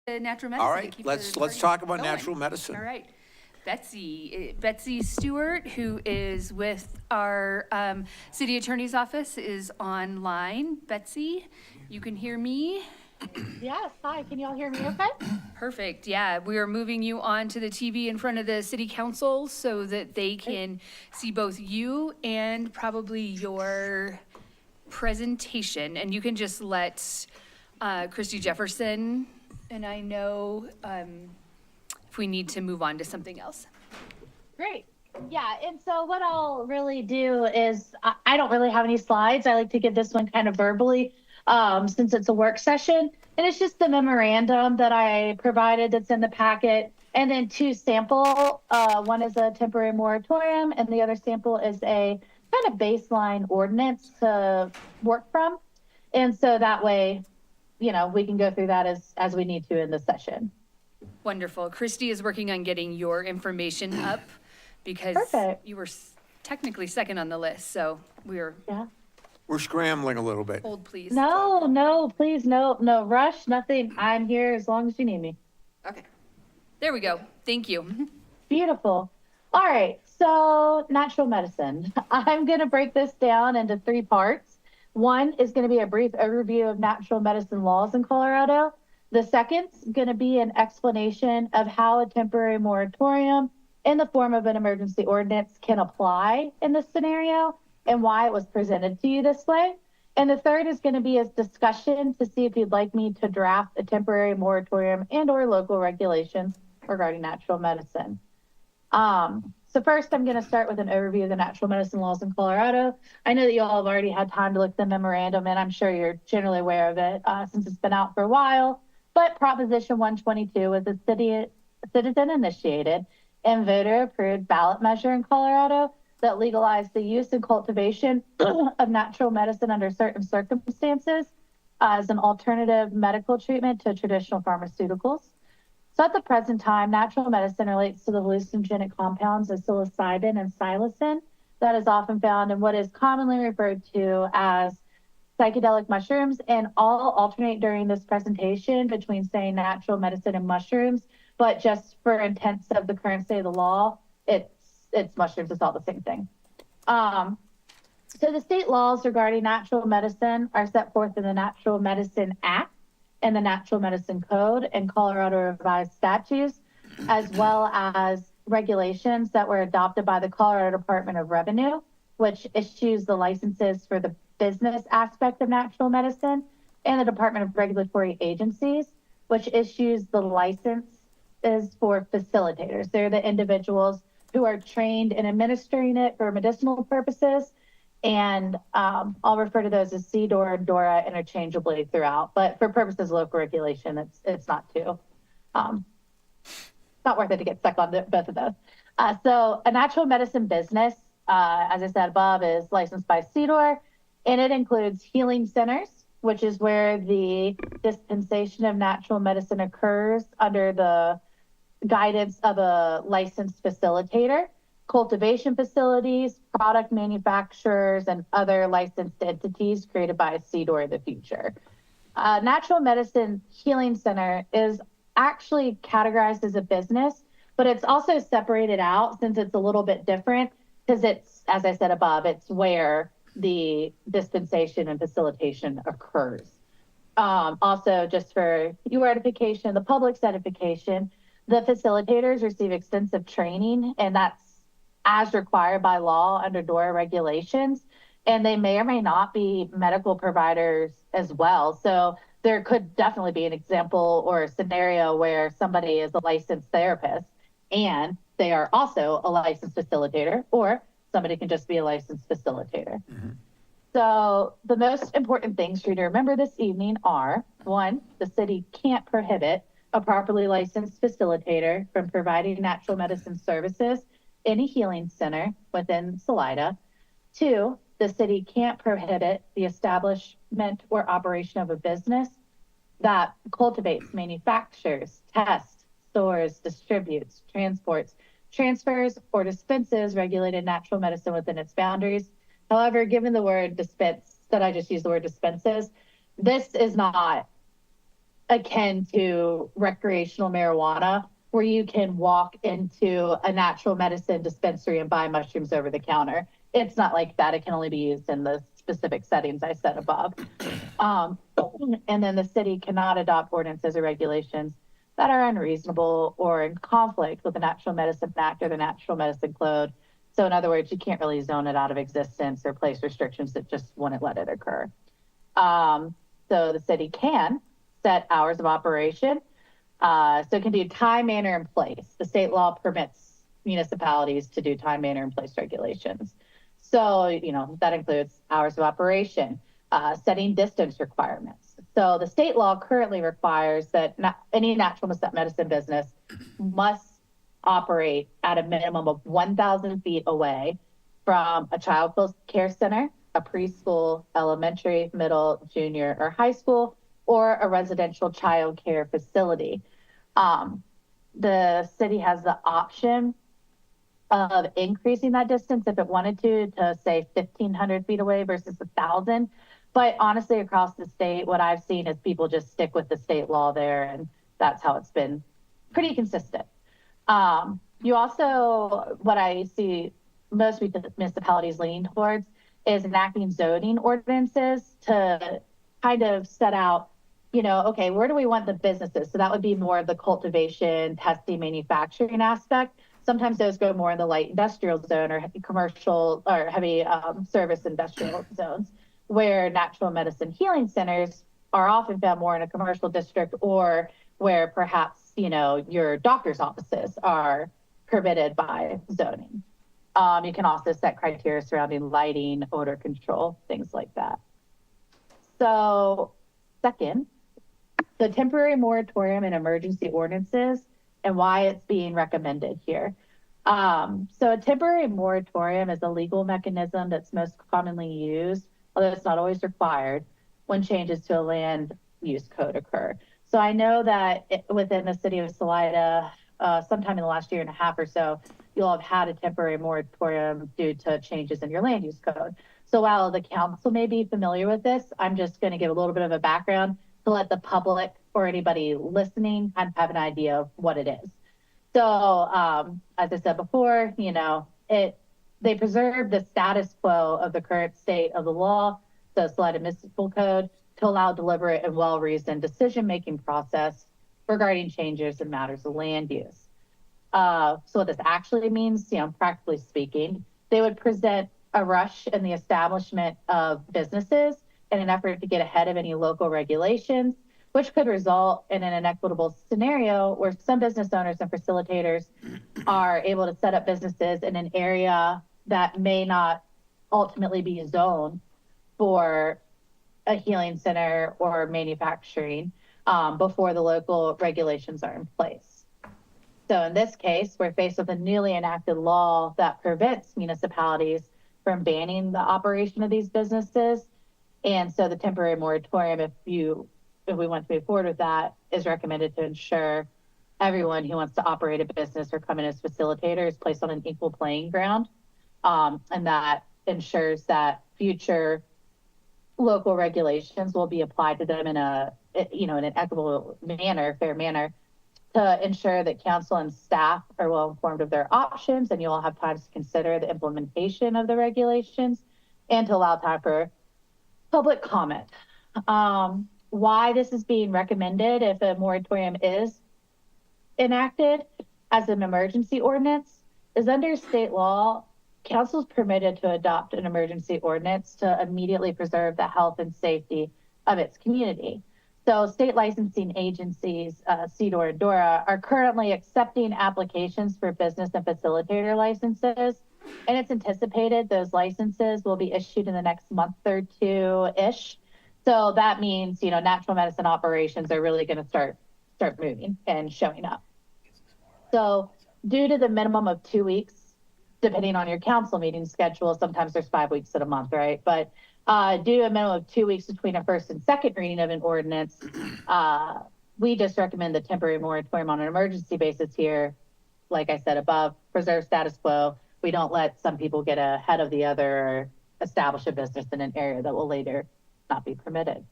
natural medicine. All to right, keep let's the party talk about going. natural medicine. All right. Betsy Stewart, who is with our city attorney's office, is online. Betsy, you can hear me? Yes, hi, can y'all hear me okay? Perfect, yeah. We are moving you on to the TV in front of the city council so that they can see both you and probably your presentation. And you can just let Christy Jefferson and I know if we need to move on to something else. Great. Yeah, and so what I'll really do is, I don't really have any slides. I like to give this one kind of verbally, since it's a work session. And it's just the memorandum that I provided that's in the packet. And then two sample, one is a temporary moratorium and the other sample is a kind of baseline ordinance to work from. And so that way, you know, we can go through that as we need to in this session. Wonderful. Christy is working on getting your information up because Perfect. you were technically second on the list. So we're scrambling a little bit. hold, please. No, please, no rush, nothing. I'm here as long as you need me. Okay. There we go. Thank you. Beautiful. All right, so natural medicine. I'm going to break this down into three parts. One is going to be a brief overview of natural medicine laws in Colorado. The second's going to be an explanation of how a temporary moratorium in the form of an emergency ordinance can apply in this scenario and why it was presented to you this way. And the third is going to be a discussion to see if you'd like me to draft a temporary moratorium and or local regulations regarding natural medicine. So first, I'm going to start with an overview of the natural medicine laws in Colorado. I know that you all have already had time to look at the memorandum, and I'm sure you're generally aware of it since it's been out for a while. But Proposition 122 was a citizen-initiated and voter-approved ballot measure in Colorado that legalized the use and cultivation of natural medicine under certain circumstances as an alternative medical treatment to traditional pharmaceuticals. So at the present time, natural medicine relates to the hallucinogenic compounds of psilocybin and psilocin that is often found in what is commonly referred to as psychedelic mushrooms, and I'll alternate during this presentation between saying natural medicine and mushrooms, but just for intents of the current state of the law, it's mushrooms, it's all the same thing. So the state laws regarding natural medicine are set forth in the Natural Medicine Act and the Natural Medicine Code and Colorado Revised Statutes, as well as regulations that were adopted by the Colorado Department of Revenue, which issues the licenses for the business aspect of natural medicine, and the Department of Regulatory Agencies, which issues the licenses for facilitators. They're the individuals who are trained in administering it for medicinal purposes. And I'll refer to those as CDOR and DORA interchangeably throughout, but for purposes of local regulation, it's not too. It's not worth it to get stuck on both of those. So a natural medicine business, as I said above, is licensed by CDOR, and it includes healing centers, which is where the dispensation of natural medicine occurs under the guidance of a licensed facilitator, cultivation facilities, product manufacturers, and other licensed entities created by CDOR in the future. Natural medicine healing center is actually categorized as a business, but it's also separated out since it's a little bit different because it's, as I said above, it's where the dispensation and facilitation occurs. Also, just for your edification, the public's edification, the facilitators receive extensive training, and that's as required by law under DORA regulations. And they may or may not be medical providers as well. So there could definitely be an example or a scenario where somebody is a licensed therapist and they are also a licensed facilitator, or somebody can just be a licensed facilitator. Mm-hmm. So the most important things for you to remember this evening are, one, the city can't prohibit a properly licensed facilitator from providing natural medicine services in a healing center within Salida. Two, the city can't prohibit the establishment or operation of a business that cultivates, manufactures, tests, stores, distributes, transports, transfers, or dispenses regulated natural medicine within its boundaries. However, given the word dispense, that I just used the word dispenses, this is not akin to recreational marijuana, where you can walk into a natural medicine dispensary and buy mushrooms over the counter. It's not like that. It can only be used in the specific settings I said above. Um, and then the city cannot adopt ordinances or regulations that are unreasonable or in conflict with the Natural Medicine Act or the Natural Medicine Code. So in other words, you can't really zone it out of existence or place restrictions that just wouldn't let it occur. So the city can set hours of operation. So it can do time, manner, and place. The state law permits municipalities to do time, manner, and place regulations. So, that includes hours of operation, setting distance requirements. So the state law currently requires that any natural medicine business must operate at a minimum of 1,000 feet away from a child care center, a preschool, elementary, middle, junior, or high school, or a residential child care facility. The city has the option of increasing that distance if it wanted to say 1,500 feet away versus 1,000. But honestly, across the state, what I've seen is people just stick with the state law there, and that's how it's been pretty consistent. You also, what I see most municipalities leaning towards is enacting zoning ordinances to kind of set out, okay, where do we want the businesses? So that would be more of the cultivation, testing, manufacturing aspect. Sometimes those go more in the light industrial zone or commercial or heavy service industrial zones, where natural medicine healing centers are often found more in a commercial district, or where perhaps, your doctor's offices are permitted by zoning. You can also set criteria surrounding lighting, odor control, things like that. So second, the temporary moratorium and emergency ordinances and why it's being recommended here. So a temporary moratorium is a legal mechanism that's most commonly used, although it's not always required, when changes to a land use code occur. So I know that within the city of Salida, sometime in the last year and a half or so, you'll have had a temporary moratorium due to changes in your land use code. So while the council may be familiar with this, I'm just going to give a little bit of a background to let the public or anybody listening kind of have an idea of what it is. So as I said before, they preserve the status quo of the current state of the law, the Salida Municipal Code, to allow deliberate and well-reasoned decision-making process regarding changes in matters of land use. So what this actually means, practically speaking, they would present a rush in the establishment of businesses in an effort to get ahead of any local regulations, which could result in an inequitable scenario where some business owners and facilitators are able to set up businesses in an area that may not ultimately be zoned for a healing center or manufacturing before the local regulations are in place. So in this case, we're faced with a newly enacted law that prevents municipalities from banning the operation of these businesses. And so the temporary moratorium, if we want to move forward with that, is recommended to ensure everyone who wants to operate a business or come in as facilitator is placed on an equal playing ground. And that ensures that future local regulations will be applied to them in an equitable manner, fair manner, to ensure that council and staff are well informed of their options, and you all have time to consider the implementation of the regulations and to allow time for public comment. Why this is being recommended if a moratorium is enacted as an emergency ordinance is under state law, council is permitted to adopt an emergency ordinance to immediately preserve the health and safety of its community. So state licensing agencies, CDOR and DORA, are currently accepting applications for business and facilitator licenses. And it's anticipated those licenses will be issued in the next month or two-ish. So that means, natural medicine operations are really going to start moving and showing up. So due to the minimum of 2 weeks, depending on your council meeting schedule, sometimes there's 5 weeks in a month, right? But due to a minimum of 2 weeks between a first and second reading of an ordinance, we just recommend the temporary moratorium on an emergency basis here. Like I said above, preserve status quo. We don't let some people get ahead of the other or establish a business in an area that will later not be permitted.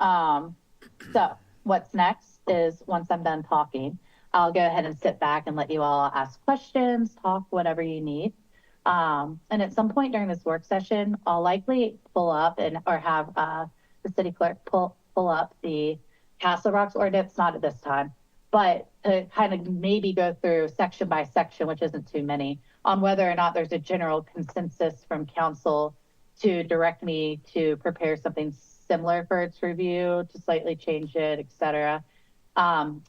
So what's next is once I'm done talking, I'll go ahead and sit back and let you all ask questions, talk, whatever you need. And at some point during this work session, I'll likely pull up or have the city clerk pull up the Castle Rocks ordinance, not at this time, but to kind of maybe go through section by section, which isn't too many, on whether or not there's a general consensus from council to direct me to prepare something similar for its review, to slightly change it, et cetera.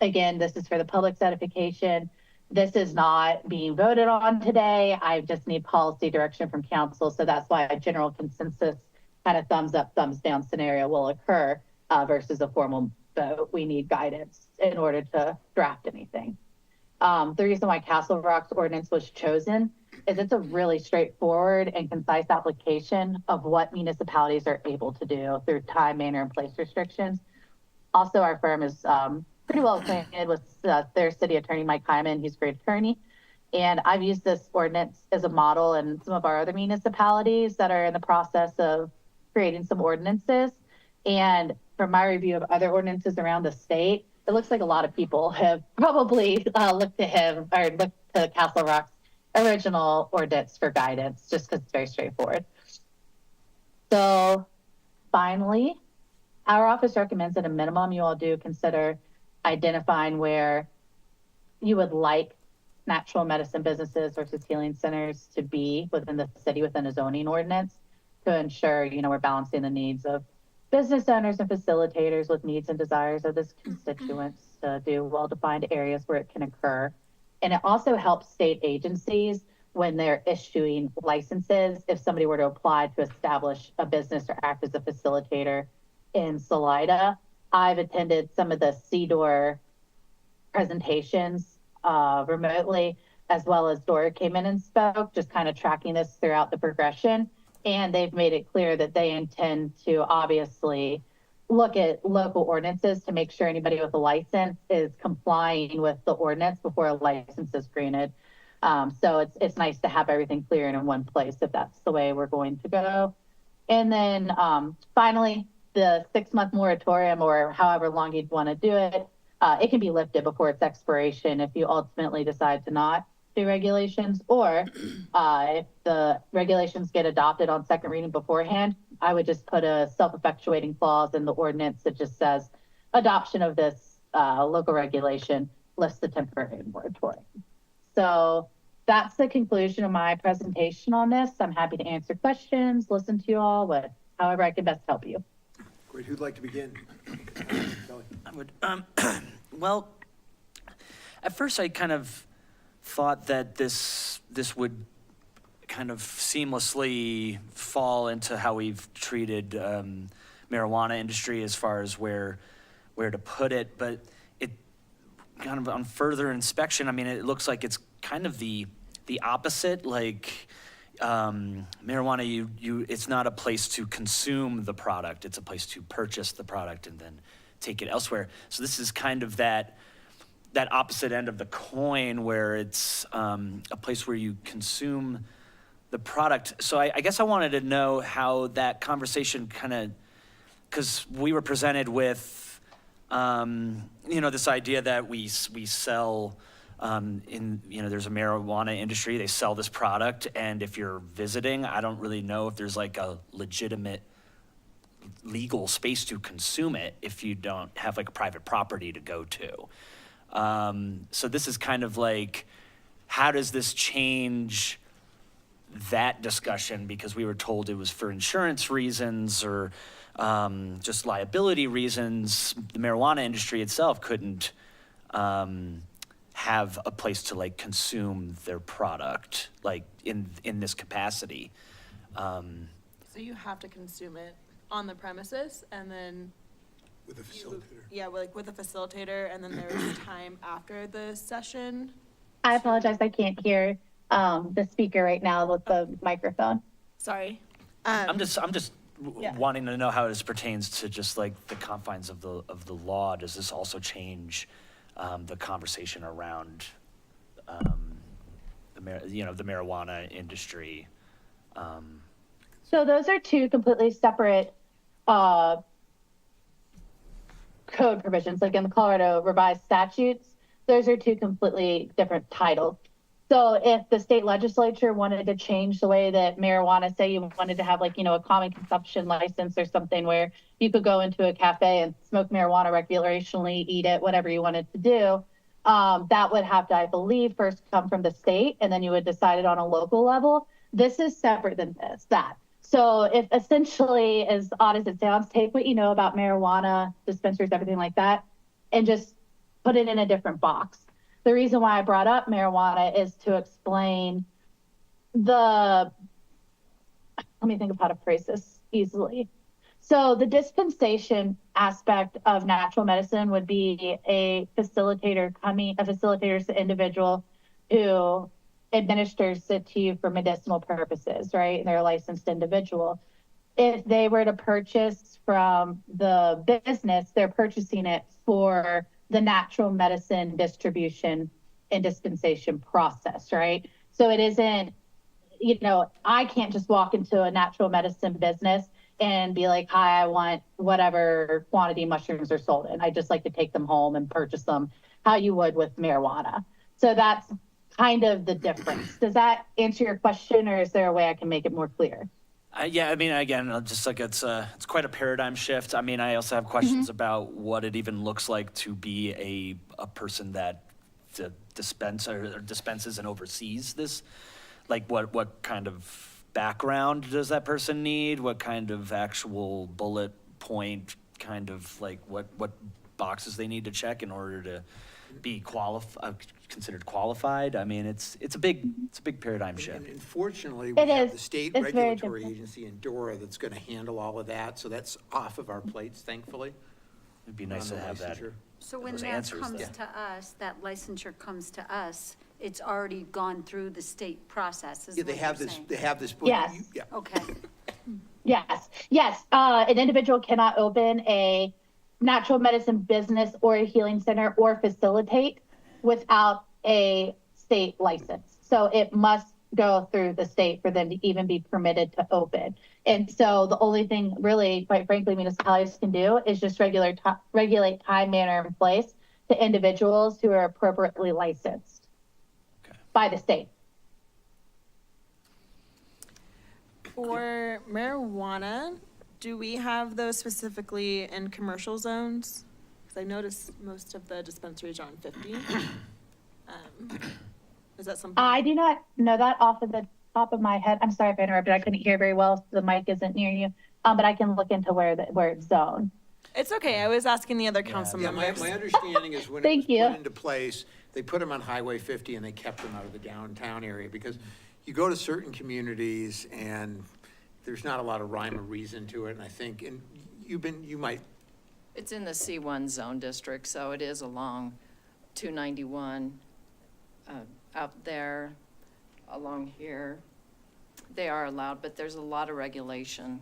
Again, this is for the public's edification. This is not being voted on today. I just need policy direction from council. So that's why a general consensus kind of thumbs up, thumbs down scenario will occur versus a formal vote. We need guidance in order to draft anything. The reason why Castle Rock's ordinance was chosen is it's a really straightforward and concise application of what municipalities are able to do through time, manner, and place restrictions. Also, our firm is pretty well acquainted with their city attorney, Mike Hyman. He's a great attorney. And I've used this ordinance as a model in some of our other municipalities that are in the process of creating some ordinances. And from my review of other ordinances around the state, it looks like a lot of people have probably looked to him or looked to Castle Rock's original ordinance for guidance, just because it's very straightforward. So finally, our office recommends at a minimum you all do consider identifying where you would like natural medicine businesses versus healing centers to be within the city, within a zoning ordinance, to ensure, we're balancing the needs of business owners and facilitators with needs and desires of this constituents to do well-defined areas where it can occur. And it also helps state agencies when they're issuing licenses. If somebody were to apply to establish a business or act as a facilitator in Salida, I've attended some of the CDOR presentations remotely, as well as Dora came in and spoke, just kind of tracking this throughout the progression. And they've made it clear that they intend to obviously look at local ordinances to make sure anybody with a license is complying with the ordinance before a license is granted. So it's nice to have everything clear in one place if that's the way we're going to go. And then finally, the 6-month moratorium, or however long you'd want to do it, it can be lifted before its expiration if you ultimately decide to not do regulations, or if the regulations get adopted on second reading beforehand, I would just put a self-effectuating clause in the ordinance that just says adoption of this local regulation lifts the temporary moratorium. So that's the conclusion of my presentation on this. I'm happy to answer questions, listen to you all, but however I can best help you. Great, who'd like to begin? Kelly. I would, well, at first I kind of thought that this would kind of seamlessly fall into how we've treated marijuana industry as far as where to put it, but it kind of on further inspection, I mean, it looks like it's kind of the opposite. Like marijuana, it's not a place to consume the product; it's a place to purchase the product and then take it elsewhere. So this is kind of that opposite end of the coin, where it's a place where you consume the product. So I guess I wanted to know how that conversation kind of, because we were presented with, this idea that we sell there's a marijuana industry, they sell this product, and if you're visiting, I don't really know if there's like a legitimate legal space to consume it if you don't have like a private property to go to. So this is kind of like, how does this change that discussion? Because we were told it was for insurance reasons or just liability reasons. The marijuana industry itself couldn't have a place to like consume their product like in this capacity. So you have to consume it on the premises, and then With a facilitator. yeah, with a facilitator, and then there's time after the session. I apologize, I can't hear the speaker right now with the microphone. Sorry. I'm just Yeah. wanting to know how this pertains to just like the confines of the law. Does this also change the conversation around the marijuana industry? So those are two completely separate code provisions, like in the Colorado revised statutes, those are two completely different titles. So if the state legislature wanted to change the way that marijuana, say you wanted to have like, a common consumption license or something where you could go into a cafe and smoke marijuana recreationally, eat it, whatever you wanted to do, that would have to, I believe, first come from the state, and then you would decide it on a local level. This is separate than that. So if essentially, as odd as it sounds, take what you know about marijuana, dispensaries, everything like that, and just put it in a different box. The reason why I brought up marijuana is to explain let me think of how to phrase this easily. So the dispensation aspect of natural medicine would be a facilitator is the individual who administers it to you for medicinal purposes, right? And they're a licensed individual. If they were to purchase from the business, they're purchasing it for the natural medicine distribution and dispensation process, right? So it isn't, I can't just walk into a natural medicine business and be like, hi, I want whatever quantity mushrooms are sold in. I just like to take them home and purchase them how you would with marijuana. So that's kind of the difference. Does that answer your question, or is there a way I can make it more clear? Yeah, I mean, again, just like it's quite a paradigm shift. I mean, I also have questions about what it even looks like to be a person that dispenses and oversees this. Like, what kind of background does that person need? What kind of actual bullet point kind of like what boxes they need to check in order to be considered qualified? I mean, it's a big paradigm shift. And unfortunately, It we have is. the state It's very regulatory different. agency in DORA that's going to handle all of that, so that's off of our plates, thankfully. It'd be nice on to the have that. licensure. So when Those that answers, comes though. to us, that licensure comes to us, it's already gone through the state process, is Yeah, what they you're have this, saying? they have this. Yes. Yeah. Okay, Yes. An individual cannot open a natural medicine business or a healing center or facilitate without a state license. So it must go through the state for them to even be permitted to open. And so the only thing really, quite frankly, municipalities can do is just regulate time, manner, and place to individuals who are appropriately licensed by the state. For marijuana, do we have those specifically in commercial zones? Because I noticed most of the dispensaries are on 50. Is that something? I do not know that off of the top of my head. I'm sorry if I interrupted. I couldn't hear very well. The mic isn't near you. But I can look into where it's zoned. It's okay. I was asking the other council Yeah, members. my understanding is when it was Thank you. put into place, they put them on Highway 50 and they kept them out of the downtown area, because you go to certain communities and there's not a lot of rhyme or reason to it, and I think, and you might, It's in the C1 zone district, so it is along 291, out there, along here. They are allowed, but there's a lot of regulation.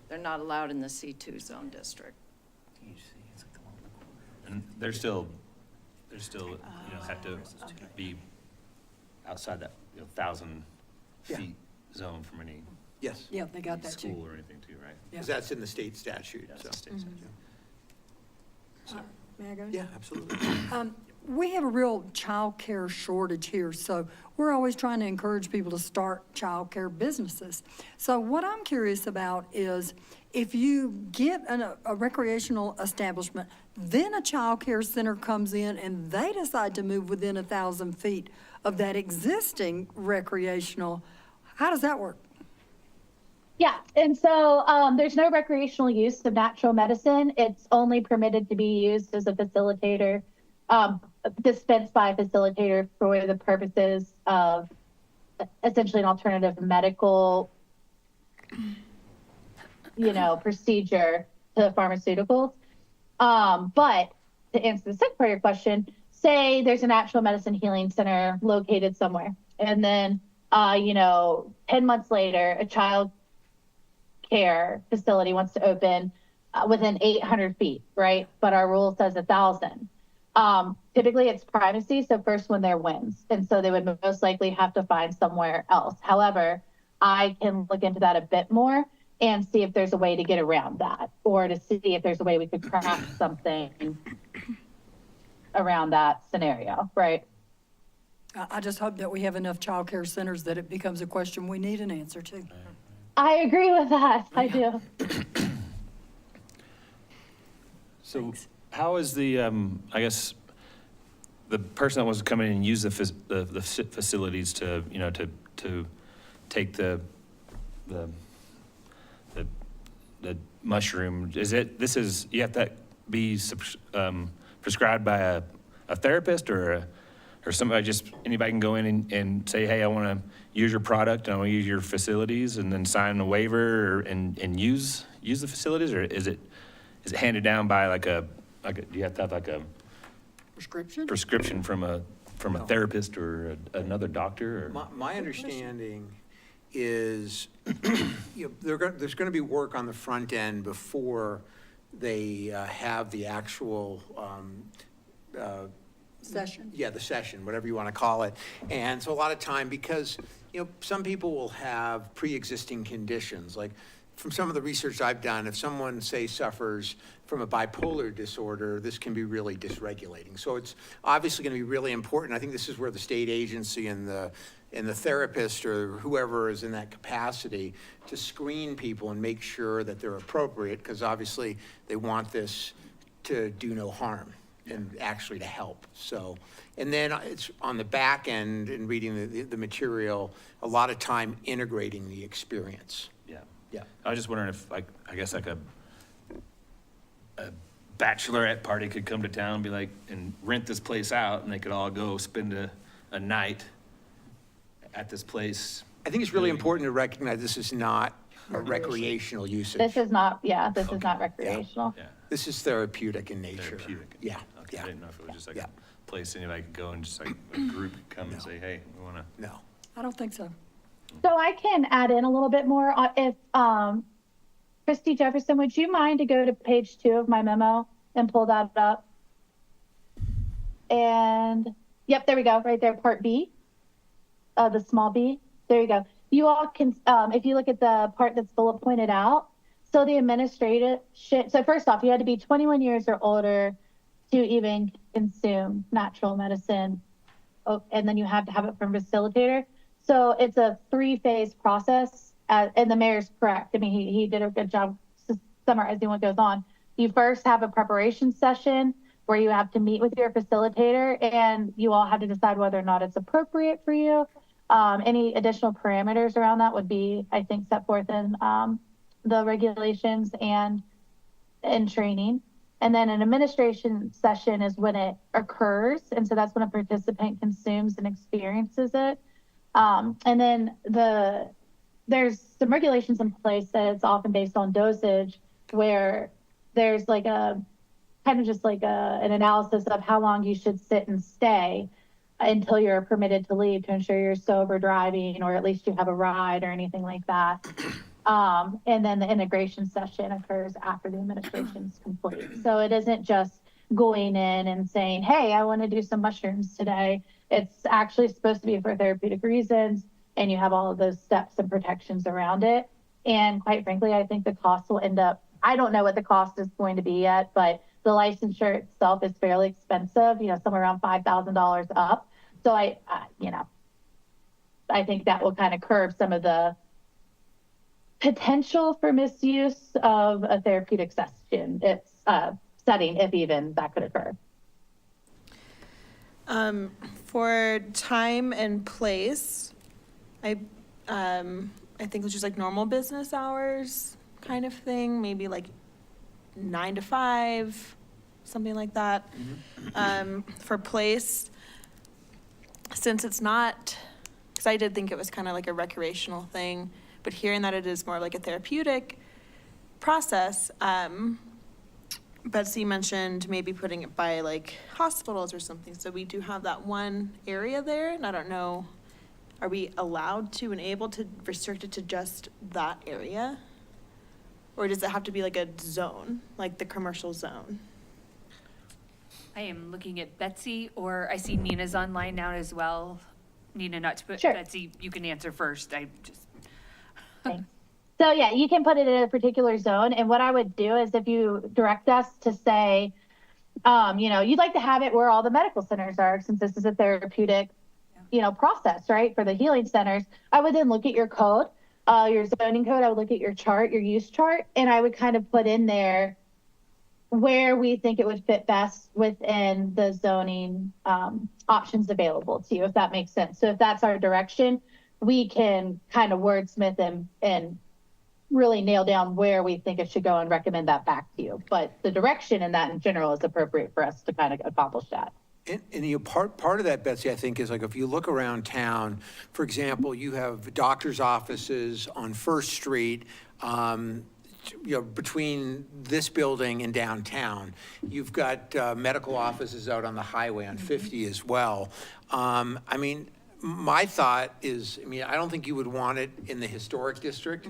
They're not allowed in the C2 zone district. And they're still, have to be outside that, 1,000 Yeah. feet zone from any yes, Yeah, they got that too. school or anything too, right? because that's in the state statute, That's so. the state statute. May I go? Yeah, absolutely. We have a real childcare shortage here, so we're always trying to encourage people to start childcare businesses. So what I'm curious about is if you get a recreational establishment, then a childcare center comes in and they decide to move within 1,000 feet of that existing recreational, how does that work? Yeah, and so there's no recreational use of natural medicine. It's only permitted to be used as a facilitator, dispensed by a facilitator for the purposes of essentially an alternative medical, procedure to pharmaceuticals. But to answer the second part of your question, say there's a natural medicine healing center located somewhere, and then 10 months later, a child care facility wants to open within 800 feet, right? But our rule says 1,000. Typically it's primacy, so first one there wins. And so they would most likely have to find somewhere else. However, I can look into that a bit more. and see if there's a way to get around that, or to see if there's a way we could craft something around that scenario, right? I just hope that we have enough childcare centers that it becomes a question we need an answer to. I agree with that. I do. So how is the, I guess, the person that wants to come in and use the facilities to, you know, to take the mushroom, you have to be prescribed by a therapist or somebody, anybody can go in and say, hey, I want to use your product, and I want to use your facilities, and then sign a waiver and use the facilities? Or is it handed down by do you have to have like a prescription from a therapist or another doctor? Or? My understanding is, you know, there's going to be work on the front end before they have the actual Session. yeah, the session, whatever you want to call it. And so a lot of time, because, you know, some people will have pre-existing conditions, like from some of the research I've done, if someone, say, suffers from a bipolar disorder, this can be really dysregulating. So it's obviously going to be really important. I think this is where the state agency and the therapist or whoever is in that capacity to screen people and make sure that they're appropriate, because obviously they want this to do no harm and actually to help. So, and then it's on the back end in reading the material, a lot of time integrating the experience. Yeah. Yeah. I was just wondering if, like, I guess like a bachelorette party could come to town and be like, and rent this place out, and they could all go spend a night at this place. I think it's really important to recognize this is not a recreational usage. This is not, this is not recreational. Yeah. This is therapeutic in nature. Therapeutic. Yeah, Okay, I yeah, didn't know if it was just like Yeah. a place anybody could go and just like a group could come and No. say, hey, we want to. no. I don't think so. So I can add in a little bit more. If Christy Jefferson, would you mind to go to page 2 of my memo and pull that up? And yep, there we go, right there, part B, the small b. There you go. You all can, if you look at the part that's bullet pointed out, so the administrative so first off, you had to be 21 years or older to even consume natural medicine. Oh, and then you have to have it from facilitator. So it's a 3-phase process, and the mayor's correct. I mean, he did a good job summarizing what goes on. You first have a preparation session where you have to meet with your facilitator, and you all have to decide whether or not it's appropriate for you. Any additional parameters around that would be, I think, set forth in the regulations and in training. And then an administration session is when it occurs. And so that's when a participant consumes and experiences it. And then there's some regulations in place that it's often based on dosage, where there's like a kind of just like an analysis of how long you should sit and stay until you're permitted to leave to ensure you're sober driving, or at least you have a ride or anything like that. And then the integration session occurs after the administration is complete. So it isn't just going in and saying, hey, I want to do some mushrooms today. It's actually supposed to be for therapeutic reasons, and you have all of those steps and protections around it. And quite frankly, I think the cost will end up, I don't know what the cost is going to be yet, but the licensure itself is fairly expensive, somewhere around $5,000 up. So I think that will kind of curb some of the potential for misuse of a therapeutic session. It's setting, if even that could occur. For time and place, I think it's just like normal business hours kind of thing, maybe like 9 to 5, something like that. For place, since it's not, because I did think it was kind of like a recreational thing, but hearing that it is more like a therapeutic process, Betsy mentioned maybe putting it by like hospitals or something. So we do have that one area there, and I don't know, are we allowed to and able to restrict it to just that area? Or does it have to be like a zone, like the commercial zone? I am looking at Betsy, or I see Nina's online now as well. Nina, not to put Sure. Betsy, you can answer first. Thanks. So yeah, you can put it in a particular zone. And what I would do is if you direct us to say, you'd like to have it where all the medical centers are, since this is a therapeutic, process, right, for the healing centers, I would then look at your code, your zoning code. I would look at your chart, your use chart, and I would kind of put in there where we think it would fit best within the zoning options available to you, if that makes sense. So if that's our direction, we can kind of wordsmith and really nail down where we think it should go and recommend that back to you. But the direction in that in general is appropriate for us to kind of accomplish that. And part of that, Betsy, I think, is like if you look around town, for example, you have doctor's offices on First Street, between this building and downtown. You've got medical offices out on the highway on 50 as well. I mean, my thought is, I don't think you would want it in the historic district.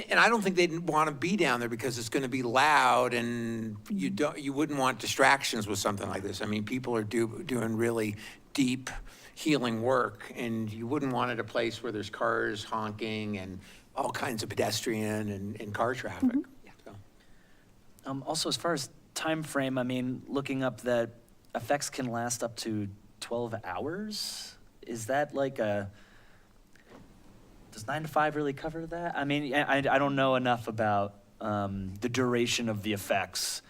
And I don't think they'd want to be down there because it's going to be loud, and you wouldn't want distractions with something like this. I mean, people are doing really deep healing work, and you wouldn't want it a place where there's cars honking and all kinds of pedestrian and car traffic. So. Also, as far as time frame, looking up that effects can last up to 12 hours. Is that like does 9 to 5 really cover that? I don't know enough about the duration of the effects,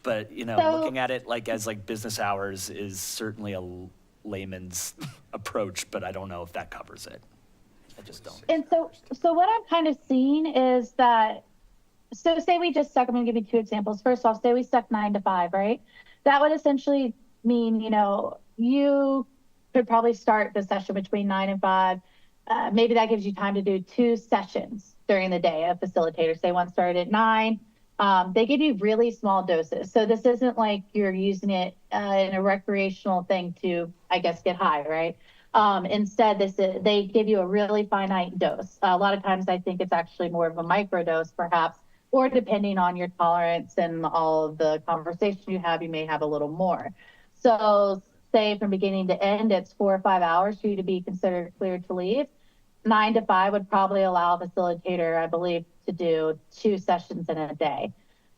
but looking at it as business hours is certainly a layman's approach, but I don't know if that covers it. I just don't. And so what I'm kind of seeing is that, so say we just stuck, I'm going to give you 2 examples. First off, say we stuck 9 to 5, right? That would essentially mean, you could probably start the session between 9 and 5. Maybe that gives you time to do 2 sessions during the day. A facilitator, say one started at 9. They give you really small doses. So this isn't like you're using it in a recreational thing to, I guess, get high, right? Instead, they give you a really finite dose. A lot of times I think it's actually more of a micro dose, perhaps, or depending on your tolerance and all of the conversation you have, you may have a little more. So say from beginning to end, it's 4 or 5 hours for you to be considered cleared to leave. 9 to 5 would probably allow a facilitator, I believe, to do 2 sessions in a day.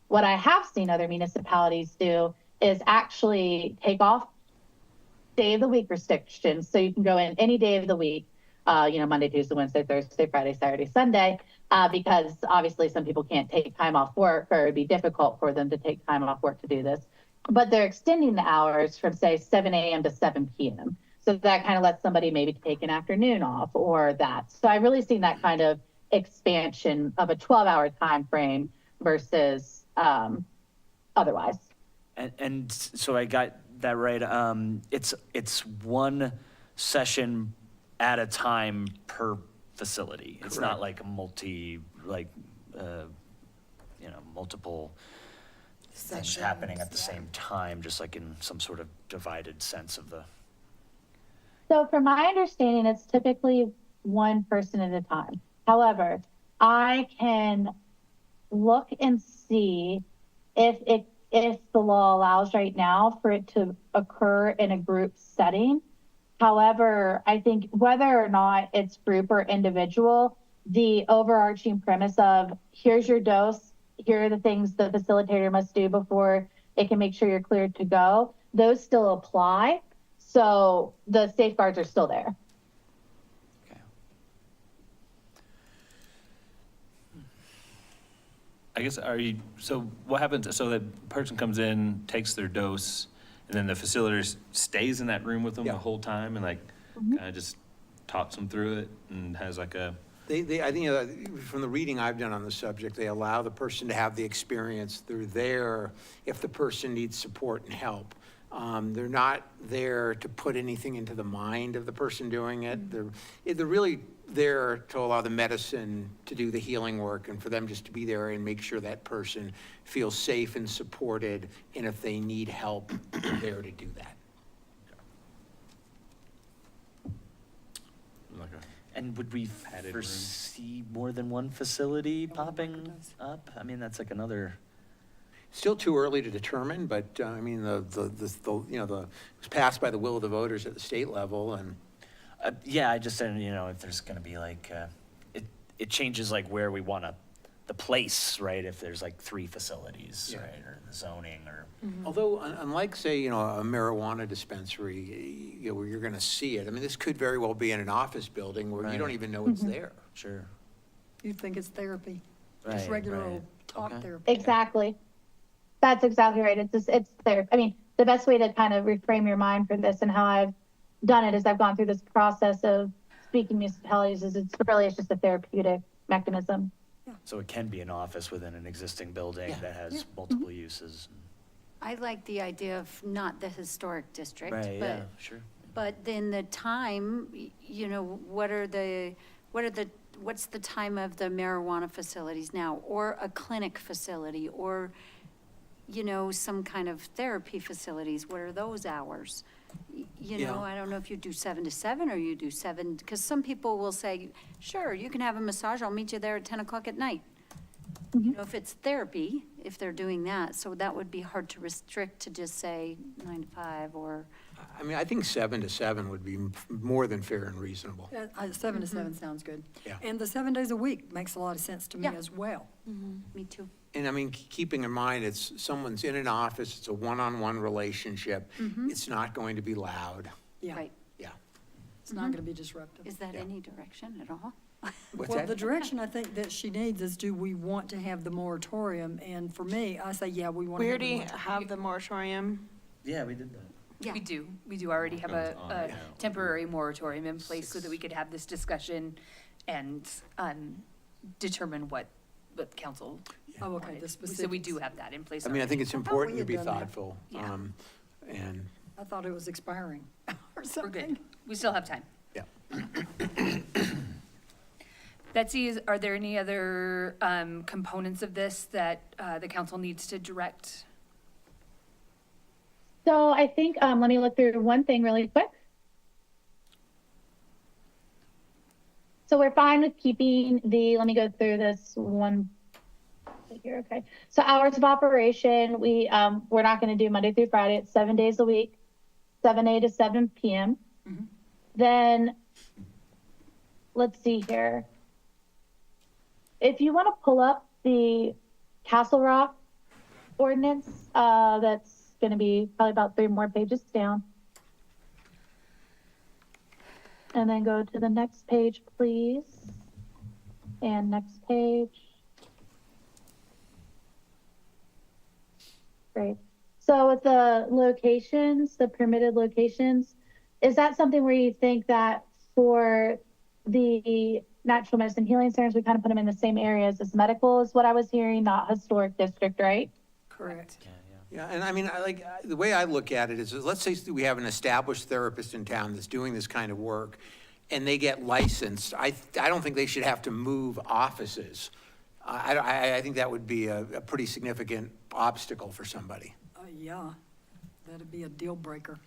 What I have seen other municipalities do is actually take off day of the week restrictions. So you can go in any day of the week, Monday, Tuesday, Wednesday, Thursday, Friday, Saturday, Sunday, because obviously some people can't take time off work, or it'd be difficult for them to take time off work to do this. But they're extending the hours from, say, 7 a.m. to 7 p.m. So that kind of lets somebody maybe take an afternoon off or that. So I've really seen that kind of expansion of a 12-hour time frame versus otherwise. And so I got that right. It's 1 session at a time per facility. It's not like a multiple things happening at the same time, just like in some sort of divided sense of the. So from my understanding, it's typically 1 person at a time. However, I can look and see if the law allows right now for it to occur in a group setting. However, I think whether or not it's group or individual, the overarching premise of here's your dose, here are the things the facilitator must do before it can make sure you're cleared to go, those still apply. So the safeguards are still there. Okay. I guess, so what happens, so the person comes in, takes their dose, and then the facilitator stays in that room with them the whole time and kind of just talks them through it and has I think from the reading I've done on the subject, they allow the person to have the experience. They're there if the person needs support and help. They're not there to put anything into the mind of the person doing it. They're really there to allow the medicine to do the healing work and for them just to be there and make sure that person feels safe and supported. And if they need help, they're there to do that. And would we foresee more than 1 facility popping up? That's like another. Still too early to determine, but it was passed by the will of the voters at the state level, and Yeah, I just said, if there's going to be it changes like where we want to, the place, right? If there's like 3 facilities, Yeah. right, or the zoning, or. Although, unlike, say, you know, a marijuana dispensary, you know, where you're going to see it, I mean, this could very well be in an office building where you don't Right. even know it's there. Sure. You think it's therapy, just Right, regular right. old talk Okay. therapy. Exactly. That's exactly right. It's there. I mean, the best way to kind of reframe your mind for this and how I've done it is I've gone through this process of speaking municipalities is it's just a therapeutic mechanism. So it can be an office within an existing building Yeah. that has multiple uses. I like the idea of not the historic district, Right, yeah, but, sure. but then the time, you know, what's the time of the marijuana facilities now? Or a clinic facility, or, you know, some kind of therapy facilities, what are those hours? You Yeah. know, I don't know if you do 7 to 7 or you do 7, because some people will say, sure, you can have a massage, I'll meet you there at 10 o'clock at night. You know, if it's therapy, if they're doing that, so that would be hard to restrict to just say 9 to 5 or. I mean, I think 7 to 7 would be more than fair and reasonable. 7 to 7 sounds good. Yeah. And the 7 days a week makes a lot of sense to me Yeah. as well. Me too. And I mean, keeping in mind, it's someone's in an office, it's a one-on-one relationship. It's not going to be loud. Yeah, Right. Yeah. it's not going to be disruptive. Is that Yeah. any direction at all? What's Well, that? the direction I think that she needs is, do we want to have the moratorium? And for me, I say, yeah, we want We to have the already moratorium. have the moratorium. Yeah, we did that. Yeah. We do already have Comes on a now. temporary moratorium in place so that we could have this discussion and, determine what the council Oh, okay, wanted. the So we specifics. do have that in place I mean, I think it's I thought important we to be had done that. thoughtful. Yeah. And, I thought it was expiring or We're something. good. We still have time. yeah. Betsy, are there any other components of this that the council needs to direct? So I think, let me look through one thing really quick. So we're fine with keeping let me go through this one here, okay. So hours of operation, we're not gonna do Monday through Friday, it's 7 days a week, 7 a to 7 p.m. Then, let's see here. If you wanna pull up the Castle Rock ordinance, that's gonna be probably about 3 more pages down. And then go to the next page, please. And next page. Great. So with the locations, the permitted locations, is that something where you think that for the natural medicine healing centers, we kind of put them in the same areas as medical is what I was hearing, not historic district, right? Correct. Yeah, yeah. Yeah, and I mean, the way I look at it is, let's say we have an established therapist in town that's doing this kind of work, and they get licensed. I don't think they should have to move offices. I think that would be a pretty significant obstacle for somebody. Yeah, that'd be a deal breaker.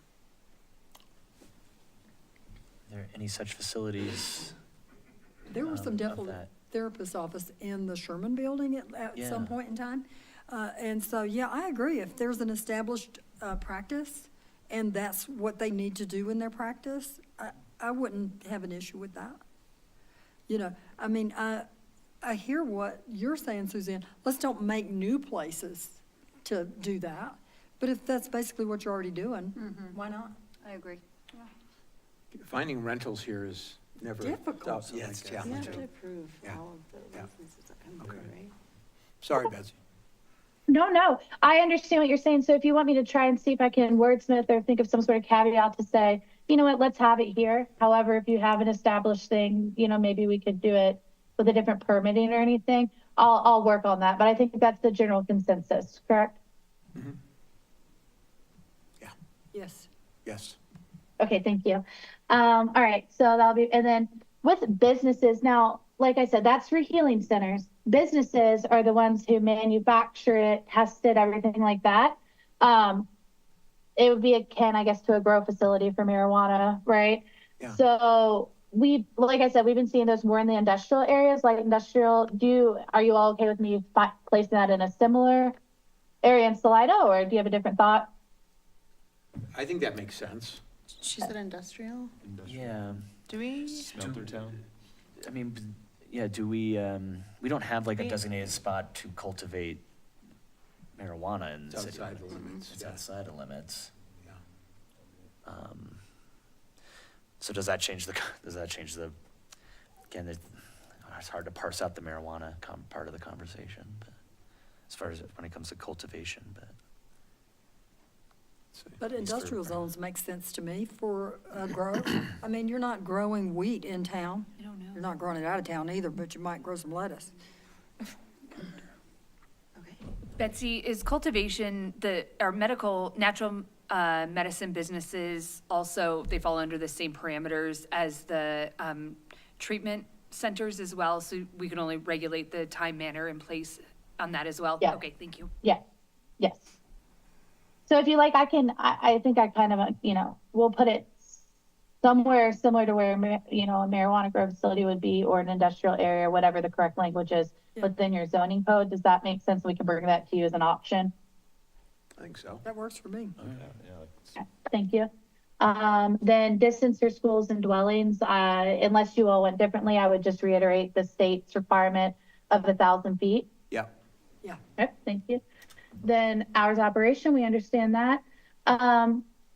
Are there any such facilities? There were some of dental that? therapist office in the Sherman building at some Yeah. point in time. And so, yeah, I agree. If there's an established practice and that's what they need to do in their practice, I wouldn't have an issue with that. You know, I mean, I hear what you're saying, Suzanne. Let's don't make new places to do that. But if that's basically what you're already doing, why not? I agree. Finding rentals here is never. Difficult. Yeah, it's You have challenging. approve Yeah. all of the Yeah. licenses that come Okay. through, right? Sorry, Betsy. No, I understand what you're saying. So if you want me to try and see if I can wordsmith or think of some sort of caveat to say, you know what, let's have it here. However, if you have an established thing, you know, maybe we could do it with a different permitting or anything. I'll work on that, but I think that's the general consensus, correct? Yes. Yes. Okay, thank you. All right, so that'll be, and then with businesses, now, like I said, that's for healing centers. Businesses are the ones who manufacture it, test it, everything like that. It would be akin, I guess, to a grow facility for marijuana, right? Yeah. So like I said, we've been seeing those more in the industrial areas, like industrial. Are you all okay with me placing that in a similar area in Salida, or do you have a different thought? I think that makes sense. She said industrial? Yeah, Do we? Smelter town? I mean, Yeah, do we don't have like a designated spot to cultivate marijuana in the It's city. outside the limits. It's yeah. outside the limits. Yeah. So does that change the, again, it's hard to parse out the marijuana part of the conversation, but as far as when it comes to cultivation, but. But At least for- industrial zones make sense to me for grow. I mean, you're not growing wheat in town. I don't know. You're not growing it out of town either, but you might grow some lettuce. Betsy, is cultivation, our medical, natural medicine businesses also, they fall under the same parameters as the treatment centers as well? So we can only regulate the time, manner, and place on that as well? Yeah. Okay, thank you. Yes, yes. So if you like, I think I kind of, we'll put it somewhere similar to where, a marijuana grow facility would be, or an industrial area, whatever the correct language is, Yeah. within your zoning code. Does that make sense? We can bring that to you as an option. I think so. That works for me. Thank you. Then distance for schools and dwellings, unless you all went differently, I would just reiterate the state's requirement of 1,000 feet. Yeah. Yeah. Okay, thank you. Then hours of operation, we understand that.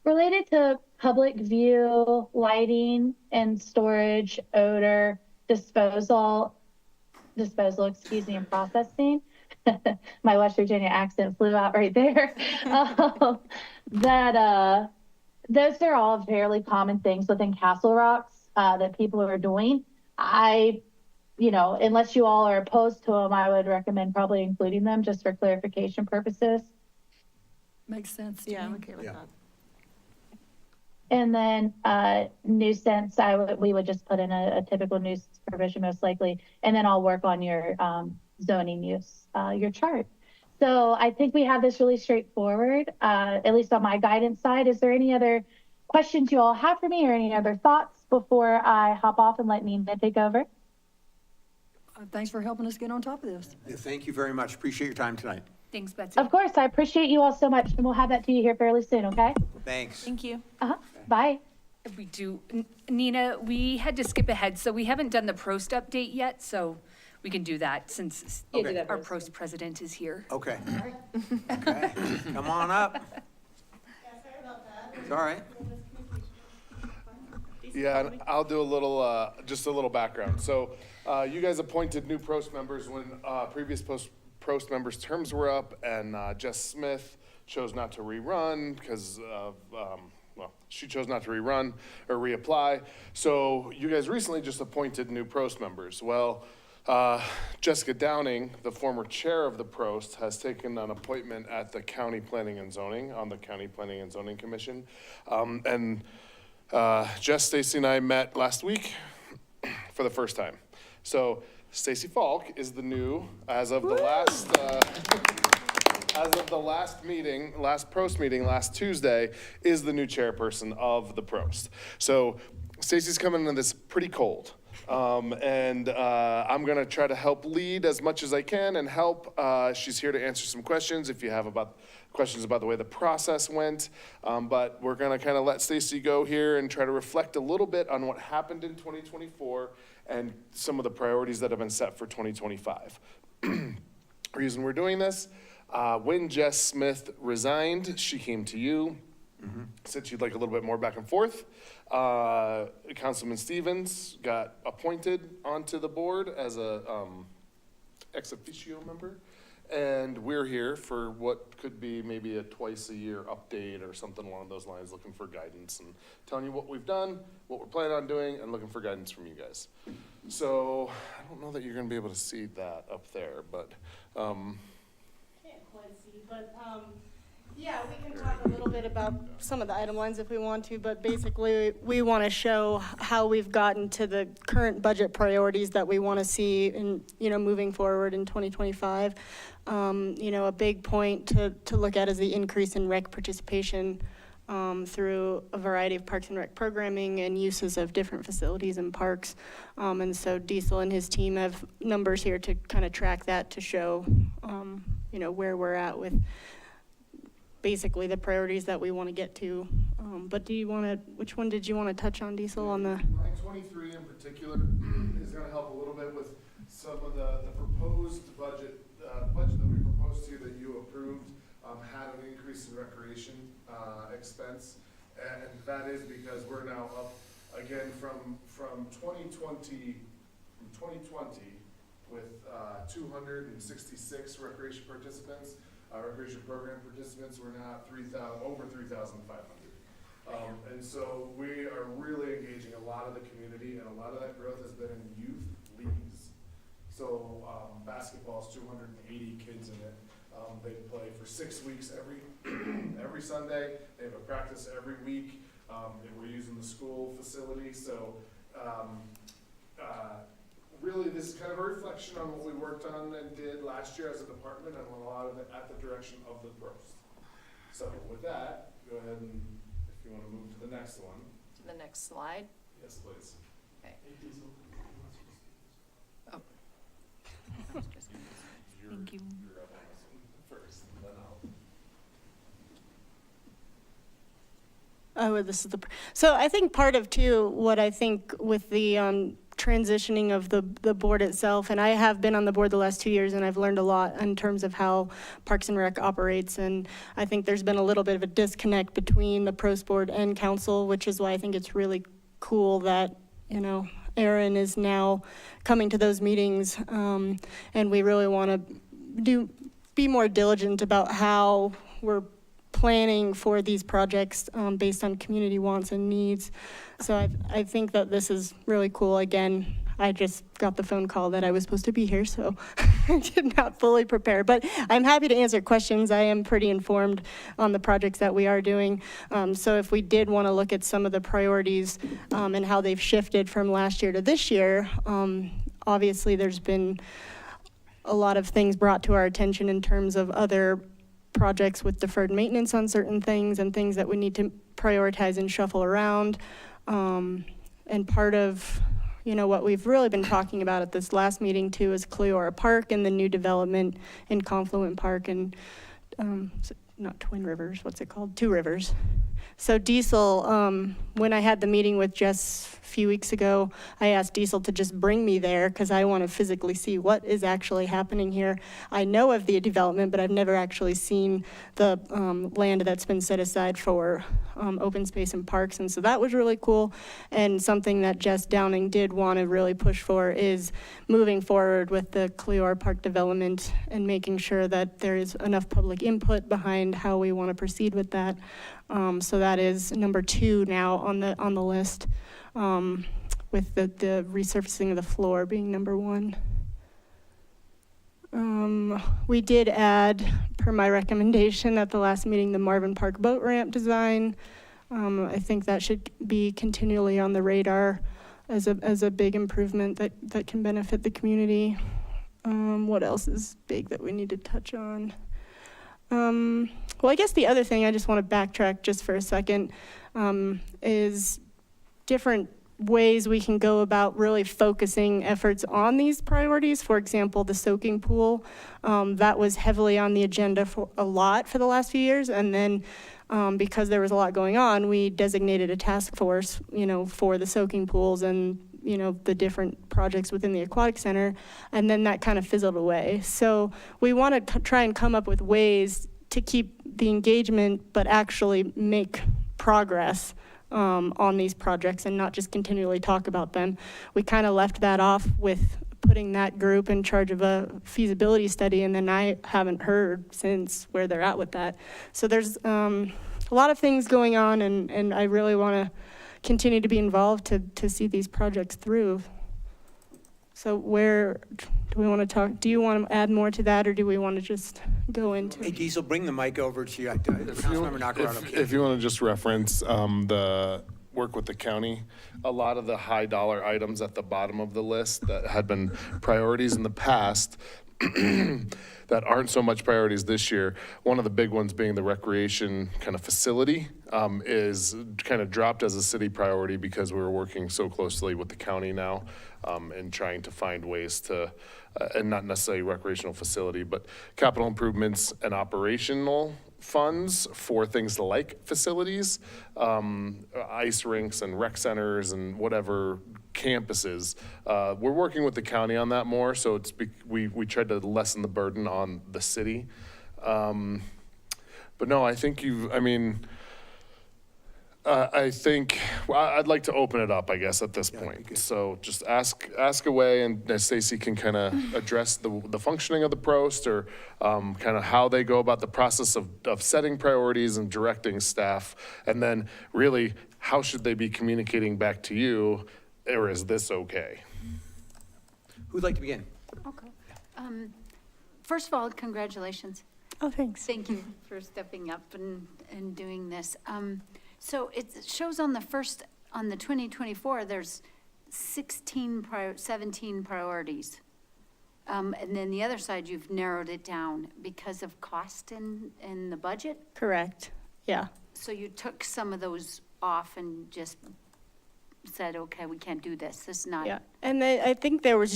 Related to public view, lighting and storage, odor, disposal, and processing. My West Virginia accent flew out right there. Those are all fairly common things within Castle Rocks that people are doing. Unless you all are opposed to them, I would recommend probably including them just for clarification purposes. Makes sense to me. Yeah, I'm okay with Yeah. that. And then nuisance, we would just put in a typical nuisance provision most likely, and then I'll work on your zoning use, your chart. So I think we have this really straightforward, at least on my guidance side. Is there any other questions you all have for me, or any other thoughts before I hop off and let Nina take over? Thanks for helping us get on top of this. Yeah, thank you very much. Appreciate your time tonight. Thanks, Betsy. Of course, I appreciate you all so much, and we'll have that to you here fairly soon, okay? Thanks. Thank you. Bye. We do, Nina, we had to skip ahead, so we haven't done the PROST update yet, so we can do that since Okay. our PROST president is here. Okay. Okay, come on up. It's all right. Yeah, and I'll do just a little background. So, you guys appointed new PROST members when previous PROST members' terms were up, and Jess Smith chose not to rerun because of, she chose not to rerun or reapply. So you guys recently just appointed new PROST members. Well, Jessica Downing, the former chair of the PROST, has taken an appointment at the County Planning and Zoning, on the County Planning and Zoning Commission. Jess, Stacy, and I met last week for the first time. So Stacy Falk is the new, as of the last PROST meeting last Tuesday, is the new chairperson of the PROST. So Stacy's coming into this pretty cold. And I'm gonna try to help lead as much as I can and help. She's here to answer some questions if you have questions about the way the process went. But we're gonna kind of let Stacy go here and try to reflect a little bit on what happened in 2024 and some of the priorities that have been set for 2025. Reason we're doing this, when Jess Smith resigned, she came to you, said she'd like a little bit more back and forth. Councilman Stevens got appointed onto the board as a ex officio member. And we're here for what could be maybe a twice-a-year update or something along those lines, looking for guidance and telling you what we've done, what we're planning on doing, and looking for guidance from you guys. So I don't know that you're gonna be able to see that up there, but Can't quite see, but yeah, we can talk a little bit about some of the item lines if we want to, but basically we want to show how we've gotten to the current budget priorities that we want to see in, moving forward in 2025. A big point to look at is the increase in rec participation through a variety of Parks and Rec programming and uses of different facilities and parks. And so Diesel and his team have numbers here to kind of track that to show, where we're at with basically the priorities that we want to get to. But which one did you want to touch on, Diesel, on the? Line 23 in particular is gonna help a little bit with some of the proposed budget, budget that we proposed to you that you approved, had an increase in recreation, expense. And that is because we're now up again from 2020 with 266 recreation participants, recreation program participants. We're now at over 3,500. And so we are really engaging a lot of the community, and a lot of that growth has been in youth leagues. So basketball is 280 kids in it. They play for 6 weeks every Sunday. They have a practice every week. And we're using the school facility. So really, this is kind of a reflection on what we worked on and did last year as a department, and a lot of it at the direction of the PROST. So with that, go ahead and if you want to move to the next one. To the next slide. Yes, please. Okay. Oh. Thank you. You're up on this one first, and then I'll. Oh, this is so I think part of too, what I think with the transitioning of the board itself, and I have been on the board the last 2 years, and I've learned a lot in terms of how Parks and Rec operates, and I think there's been a little bit of a disconnect between the PROST board and council, which is why I think it's really cool that, you know, Aaron is now coming to those meetings, and we really want to be more diligent about how we're planning for these projects based on community wants and needs. So I think that this is really cool. Again, I just got the phone call that I was supposed to be here, so I did not fully prepare. But I'm happy to answer questions. I am pretty informed on the projects that we are doing. So if we did want to look at some of the priorities and how they've shifted from last year to this year, obviously there's been a lot of things brought to our attention in terms of other projects with deferred maintenance on certain things and things that we need to prioritize and shuffle around. And part of, you know, what we've really been talking about at this last meeting too is Cleora Park and the new development in Confluent Park and not Twin Rivers, what's it called? Two Rivers. So Diesel, when I had the meeting with Jess a few weeks ago, I asked Diesel to just bring me there because I want to physically see what is actually happening here. I know of the development, but I've never actually seen the land that's been set aside for open space and parks, and so that was really cool. And something that Jess Downing did want to really push for is moving forward with the Cleora Park development and making sure that there is enough public input behind how we want to proceed with that. So that is number 2 now on the list, with the resurfacing of the floor being number 1. We did add, per my recommendation at the last meeting, the Marvin Park boat ramp design. I think that should be continually on the radar as a big improvement that can benefit the community. What else is big that we need to touch on? Well, I guess the other thing I just want to backtrack just for a second is different ways we can go about really focusing efforts on these priorities. For example, the soaking pool, that was heavily on the agenda for a lot for the last few years. And then because there was a lot going on, we designated a task force, you know, for the soaking pools and, you know, the different projects within the aquatic center. And then that kind of fizzled away. So we want to try and come up with ways to keep the engagement, but actually make progress on these projects and not just continually talk about them. We kind of left that off with putting that group in charge of a feasibility study, and then I haven't heard since where they're at with that. So there's a lot of things going on, and I really want to continue to be involved to see these projects through. So where do we want to talk? Do you want to add more to that, or do we want to just go into? Hey, Diesel, bring the mic over to you. Councilmember Nacarado. If you want to just reference the work with the county, a lot of the high dollar items at the bottom of the list that had been priorities in the past that aren't so much priorities this year. One of the big ones being the recreation kind of facility is kind of dropped as a city priority because we're working so closely with the county now and trying to find ways to, and not necessarily recreational facility, but capital improvements and operational funds for things like facilities, ice rinks and rec centers and whatever campuses. We're working with the county on that more, so we tried to lessen the burden on the city. But no, I think I think, well, I'd like to open it up, I guess, at this point. So just ask away, and Stacy can kind of address the functioning of the PROST, or kind of how they go about the process of setting priorities and directing staff. And then really, how should they be communicating back to you, or is this okay? Who'd like to begin? Okay. First of all, congratulations. Oh, thanks. Thank you for stepping up and doing this. So it shows on the 2024, there's 17 priorities. And then the other side, you've narrowed it down because of cost in the budget. Correct. Yeah. So you took some of those off and just said, okay, we can't do this. This is not. Yeah. And I think there was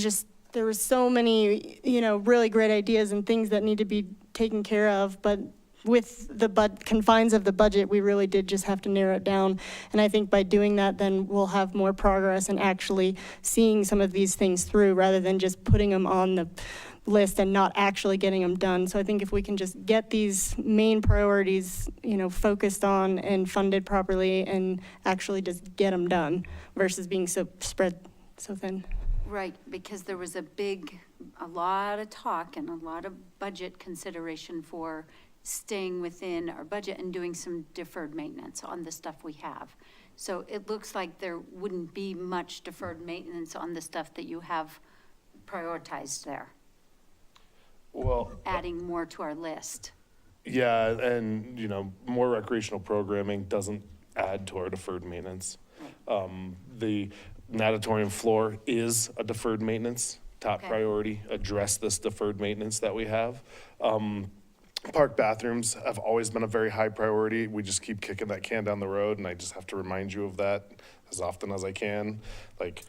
so many, really great ideas and things that need to be taken care of, but with the confines of the budget, we really did just have to narrow it down. And I think by doing that, then we'll have more progress and actually seeing some of these things through rather than just putting them on the list and not actually getting them done. So I think if we can just get these main priorities, focused on and funded properly and actually just get them done versus being so spread so thin. Right, because there was a lot of talk and a lot of budget consideration for staying within our budget and doing some deferred maintenance on the stuff we have. So it looks like there wouldn't be much deferred maintenance on the stuff that you have prioritized there, Well, adding more to our list. yeah, and, more recreational programming doesn't add to our deferred maintenance. The natatorium floor is a deferred maintenance, top Okay. priority, address this deferred maintenance that we have. Park bathrooms have always been a very high priority. We just keep kicking that can down the road, and I just have to remind you of that as often as I can. Like,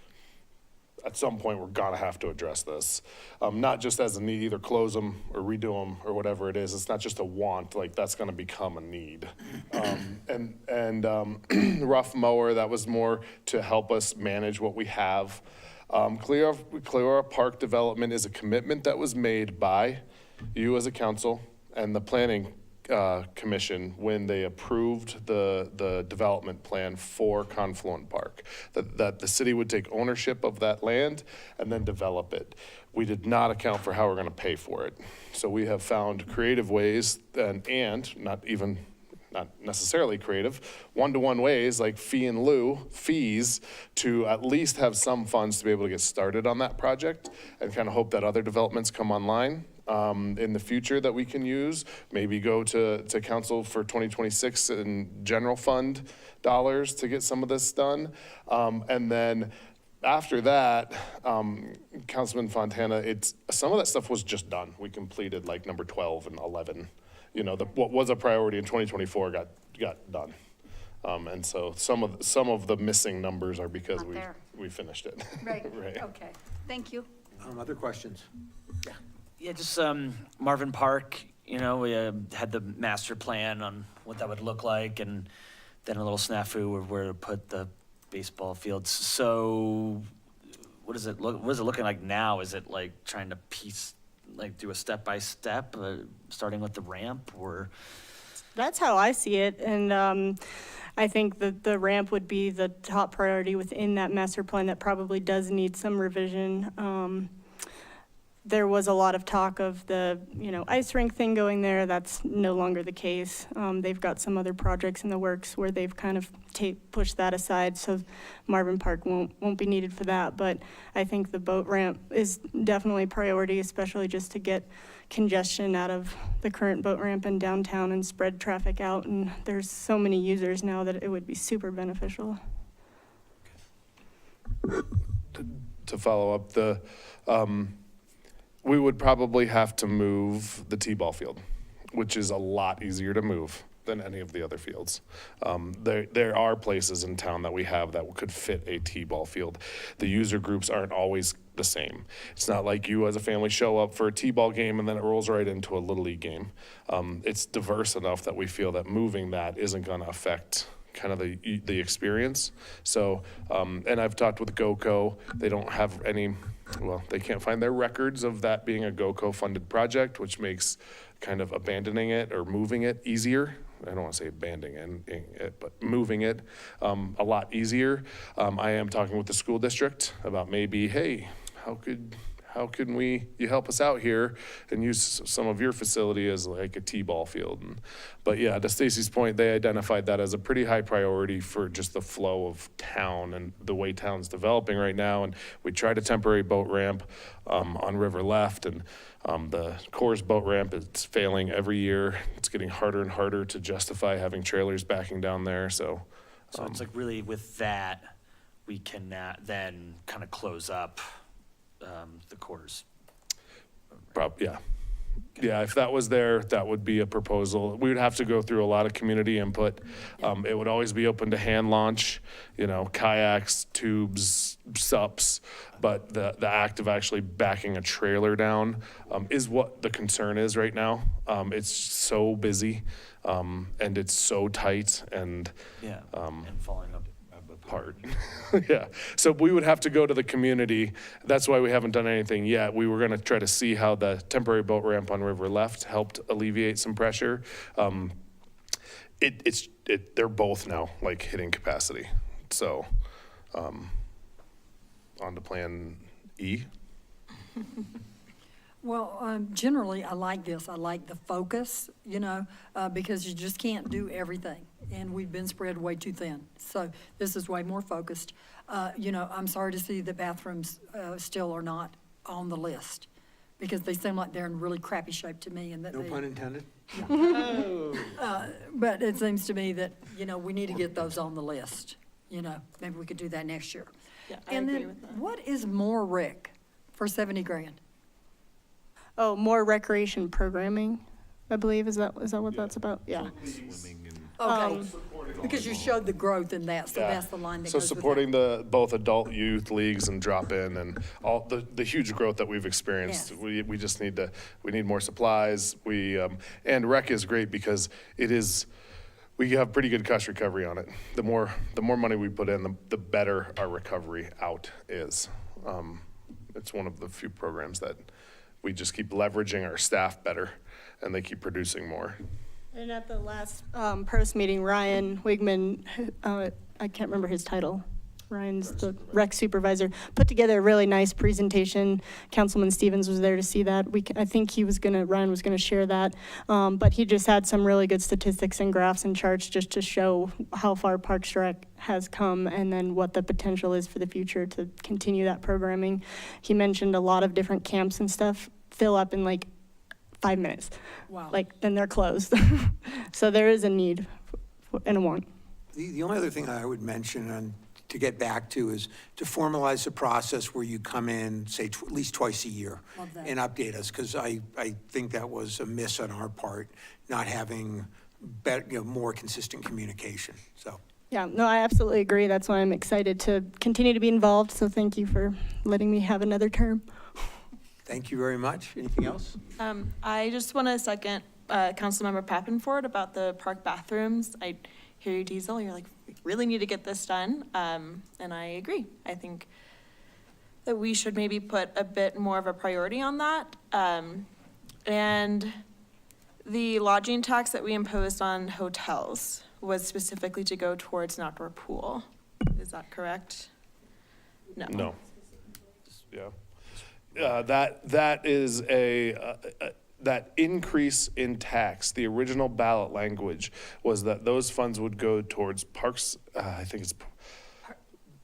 at some point, we're gonna have to address this. Not just as a need, either close them or redo them or whatever it is. It's not just a want, like, that's gonna become a need. Rough mower, that was more to help us manage what we have. Clear Park development is a commitment that was made by you as a council and the planning commission when they approved the development plan for Confluent Park, that the city would take ownership of that land and then develop it. We did not account for how we're gonna pay for it. So we have found creative ways and not necessarily creative, one-to-one ways like fee in lieu, fees, to at least have some funds to be able to get started on that project and kind of hope that other developments come online in the future that we can use, maybe go to council for 2026 and general fund dollars to get some of this done. And then after that, Councilman Fontana, some of that stuff was just done. We completed like number 12 and 11. What was a priority in 2024 got done. And so some of the missing numbers are because Not there. we finished it. Right, Right. okay, thank you. Other questions? Yeah, just Marvin Park, we had the master plan on what that would look like, and then a little snafu of where to put the baseball fields. So what is it looking like now? Is it like trying to do a step-by-step, starting with the ramp, or? That's how I see it, and I think that the ramp would be the top priority within that master plan that probably does need some revision. There was a lot of talk of the, ice rink thing going there. That's no longer the case. They've got some other projects in the works where they've kind of pushed that aside, so Marvin Park won't be needed for that. But I think the boat ramp is definitely a priority, especially just to get congestion out of the current boat ramp in downtown and spread traffic out. And there's so many users now that it would be super beneficial. To follow up, we would probably have to move the T-ball field, which is a lot easier to move than any of the other fields. There are places in town that we have that could fit a T-ball field. The user groups aren't always the same. It's not like you as a family show up for a T-ball game and then it rolls right into a Little League game. It's diverse enough that we feel that moving that isn't gonna affect kind of the experience. So, and I've talked with GoCo, they don't have any, well, they can't find their records of that being a GoCo funded project, which makes kind of abandoning it or moving it easier. I don't want to say abandoning it, but moving it a lot easier. I am talking with the school district about maybe, hey, how can you help us out here and use some of your facility as like a T-ball field? But yeah, to Stacy's point, they identified that as a pretty high priority for just the flow of town and the way town's developing right now. And we tried a temporary boat ramp on River Left, and the Coors boat ramp is failing every year. It's getting harder and harder to justify having trailers backing down there. So it's like really with that, we can then kind of close up the Coors. Yeah. Yeah, if that was there, that would be a proposal. We would have to go through a lot of community input. It would always be open to hand launch, kayaks, tubes, SUPs, but the act of actually backing a trailer down is what the concern is right now. It's so busy and it's so tight and And falling up. hard. Yeah. So we would have to go to the community. That's why we haven't done anything yet. We were going to try to see how the temporary boat ramp on River Left helped alleviate some pressure. They're both now like hitting capacity. So on to plan E. Well, generally, I like this. I like the focus, because you just can't do everything. And we've been spread way too thin. So this is way more focused. I'm sorry to see that bathrooms still are not on the list because they seem like they're in really crappy shape to me. And that No pun intended? But it seems to me that, we need to get those on the list. Maybe we could do that next year. Yeah, I And agree then with that. what is more rec for 70 grand? Oh, more recreation programming, I believe. Is that what that's about? Yeah. Okay, because you showed the growth in that, so Yeah. that's the line that So goes with supporting that. both adult youth leagues and drop-in and all the huge growth that we've experienced. Yes. We just need more supplies. And rec is great because we have pretty good cost recovery on it. The more money we put in, the better our recovery out is. It's one of the few programs that we just keep leveraging our staff better and they keep producing more. And at the last PROST meeting, Ryan Wigman, I can't remember his title. Ryan's the rec supervisor, put together a really nice presentation. Councilman Stevens was there to see that. I think Ryan was gonna share that. But he just had some really good statistics and graphs and charts just to show how far Parks Rec has come and then what the potential is for the future to continue that programming. He mentioned a lot of different camps and stuff fill up in like 5 minutes. Wow. Then they're closed. So there is a need and a want. The only other thing I would mention and to get back to is to formalize the process where you come in, say, at least twice a year Love that. and update us, because I think that was a miss on our part, not having more consistent communication, so. Yeah, no, I absolutely agree. That's why I'm excited to continue to be involved. So thank you for letting me have another term. Thank you very much. Anything else? I just want to second Councilmember Pappenford about the park bathrooms. I hear you, Diesel. You're like, we really need to get this done. And I agree. I think that we should maybe put a bit more of a priority on that. And the lodging tax that we imposed on hotels was specifically to go towards an outdoor pool. Is that correct? No. Yeah. That is that increase in tax, the original ballot language was that those funds would go towards parks, I think it's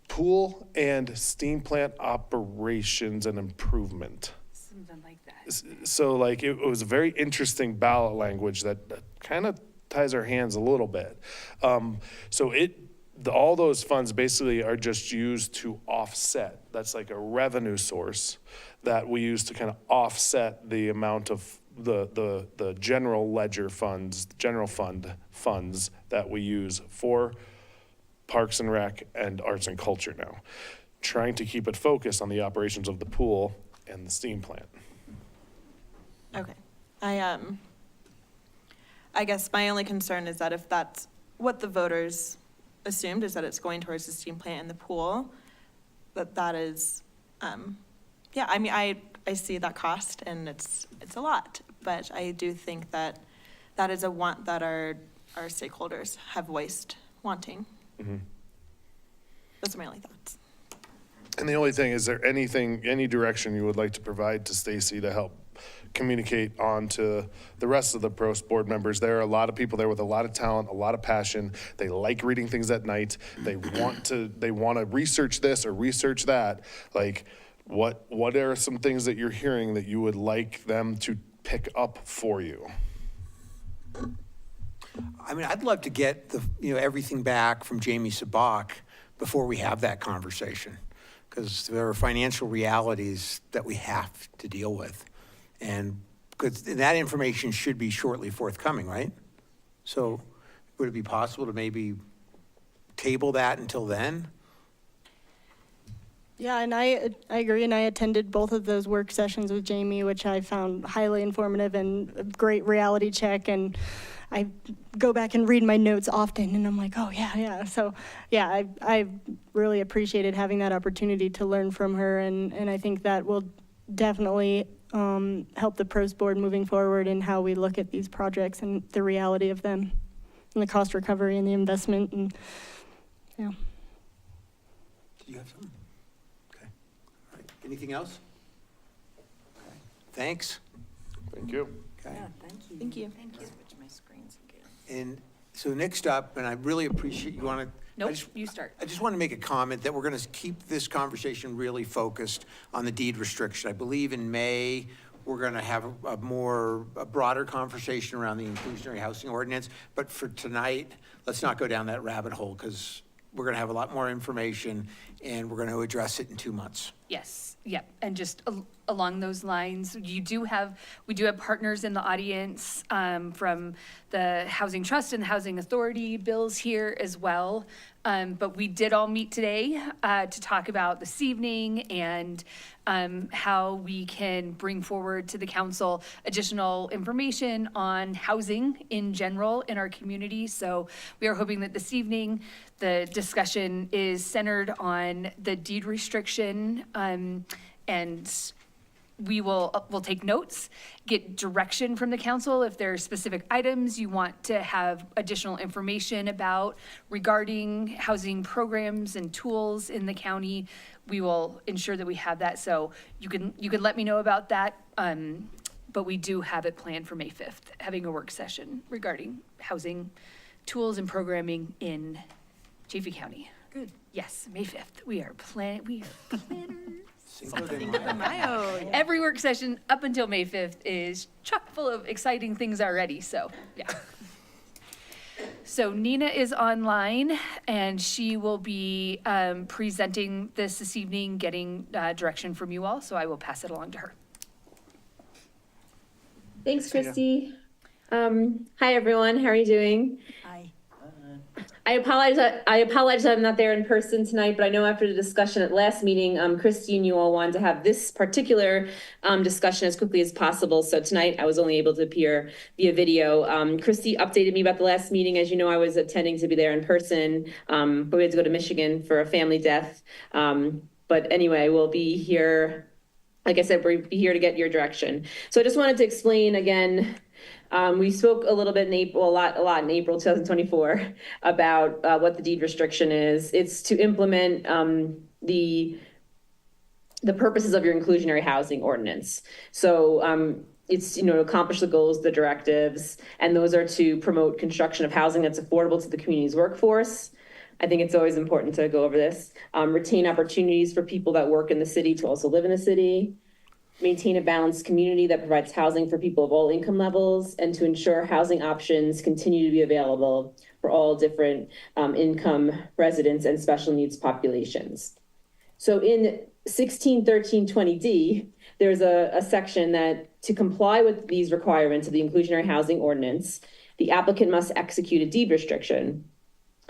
pool and steam plant operations and improvement. Something like that. So it was a very interesting ballot language that kind of ties our hands a little bit. All those funds basically are just used to offset. That's like a revenue source that we use to kind of offset the amount of the general ledger funds, general fund funds that we use for Parks and Rec and Arts and Culture now. trying to keep it focused on the operations of the pool and the steam plant. Okay. I guess my only concern is that if that's what the voters assumed, is that it's going towards the steam plant and the pool, that is, yeah, I mean, I see that cost and it's a lot, but I do think that that is a want that our stakeholders have voiced wanting. Those are my only thoughts. And the only thing, is there any direction you would like to provide to Stacy to help communicate on to the rest of the PROST board members? There are a lot of people there with a lot of talent, a lot of passion. They like reading things at night. They want to research this or research that. Like, what are some things that you're hearing that you would like them to pick up for you? I mean, I'd love to get everything back from Jamie Sabak before we have that conversation, because there are financial realities that we have to deal with. And because that information should be shortly forthcoming, right? So would it be possible to maybe table that until then? Yeah, and I agree, and I attended both of those work sessions with Jamie, which I found highly informative and a great reality check, and I go back and read my notes often, and I'm like, oh, yeah. So, yeah, I really appreciated having that opportunity to learn from her, and I think that will definitely help the PROST board moving forward in how we look at these projects and the reality of them, and the cost recovery and the investment, and, yeah. Do you have something? Okay. All right. Anything else? Okay. Thanks. Thank you. Okay. Thank you. Switch my screens again. And so next up, and I really appreciate, you want to? Nope, you start. I just want to make a comment that we're going to keep this conversation really focused on the deed restriction. I believe in May, we're going to have a broader conversation around the inclusionary housing ordinance. But for tonight, let's not go down that rabbit hole, because we're going to have a lot more information and we're going to address it in 2 months. Yes, yep, and just along those lines, we do have partners in the audience from the Housing Trust and the Housing Authority bills here as well. But we did all meet today to talk about this evening and how we can bring forward to the council additional information on housing in general in our community. So we are hoping that this evening the discussion is centered on the deed restriction, and we'll take notes, get direction from the council if there are specific items you want to have additional information about regarding housing programs and tools in the county. We will ensure that we have that, so you can let me know about that. But we do have it planned for May 5th, having a work session regarding housing tools and programming in Chaffey County. Good. Yes, May 5th. We are planners. Cinco de Mayo. Every work session up until May 5th is chock full of exciting things already, so, yeah. So Nina is online, and she will be presenting this evening, getting direction from you all, so I will pass it along to her. Thanks, Christy. Hi, everyone. How are you doing? Hi. I apologize I'm not there in person tonight, but I know after the discussion at last meeting, Christy and you all wanted to have this particular discussion as quickly as possible. So tonight I was only able to appear via video. Christy updated me about the last meeting. As you know, I was attending to be there in person, but we had to go to Michigan for a family death. But anyway, we'll be here. Like I said, we'll be here to get your direction. So I just wanted to explain again. We spoke a little bit in April, a lot in April 2024 about what the deed restriction is. It's to implement the purposes of your inclusionary housing ordinance. So it's, to accomplish the goals, the directives, and those are to promote construction of housing that's affordable to the community's workforce. I think it's always important to go over this. Retain opportunities for people that work in the city to also live in the city. Maintain a balanced community that provides housing for people of all income levels, and to ensure housing options continue to be available for all different income residents and special needs populations. So in 161320D, there's a section that to comply with these requirements of the inclusionary housing ordinance, the applicant must execute a deed restriction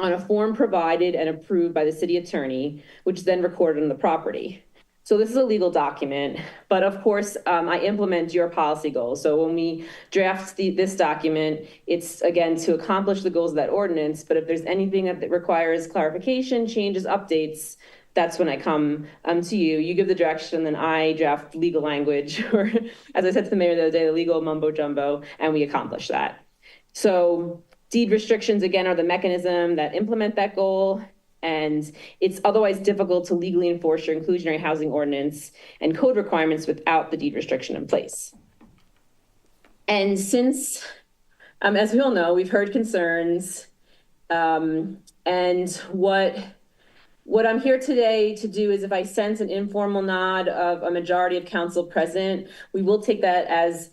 on a form provided and approved by the city attorney, which is then recorded on the property. So this is a legal document, but of course, I implement your policy goals. So when we draft this document, it's again to accomplish the goals of that ordinance, but if there's anything that requires clarification, changes, updates, that's when I come to you. You give the direction, and then I draft legal language, or as I said to the mayor the other day, the legal mumbo jumbo, and we accomplish that. So deed restrictions, again, are the mechanism that implement that goal. And it's otherwise difficult to legally enforce your inclusionary housing ordinance and code requirements without the deed restriction in place. And since, as we all know, we've heard concerns, and what I'm here today to do is, if I sense an informal nod of a majority of council present, we will take that as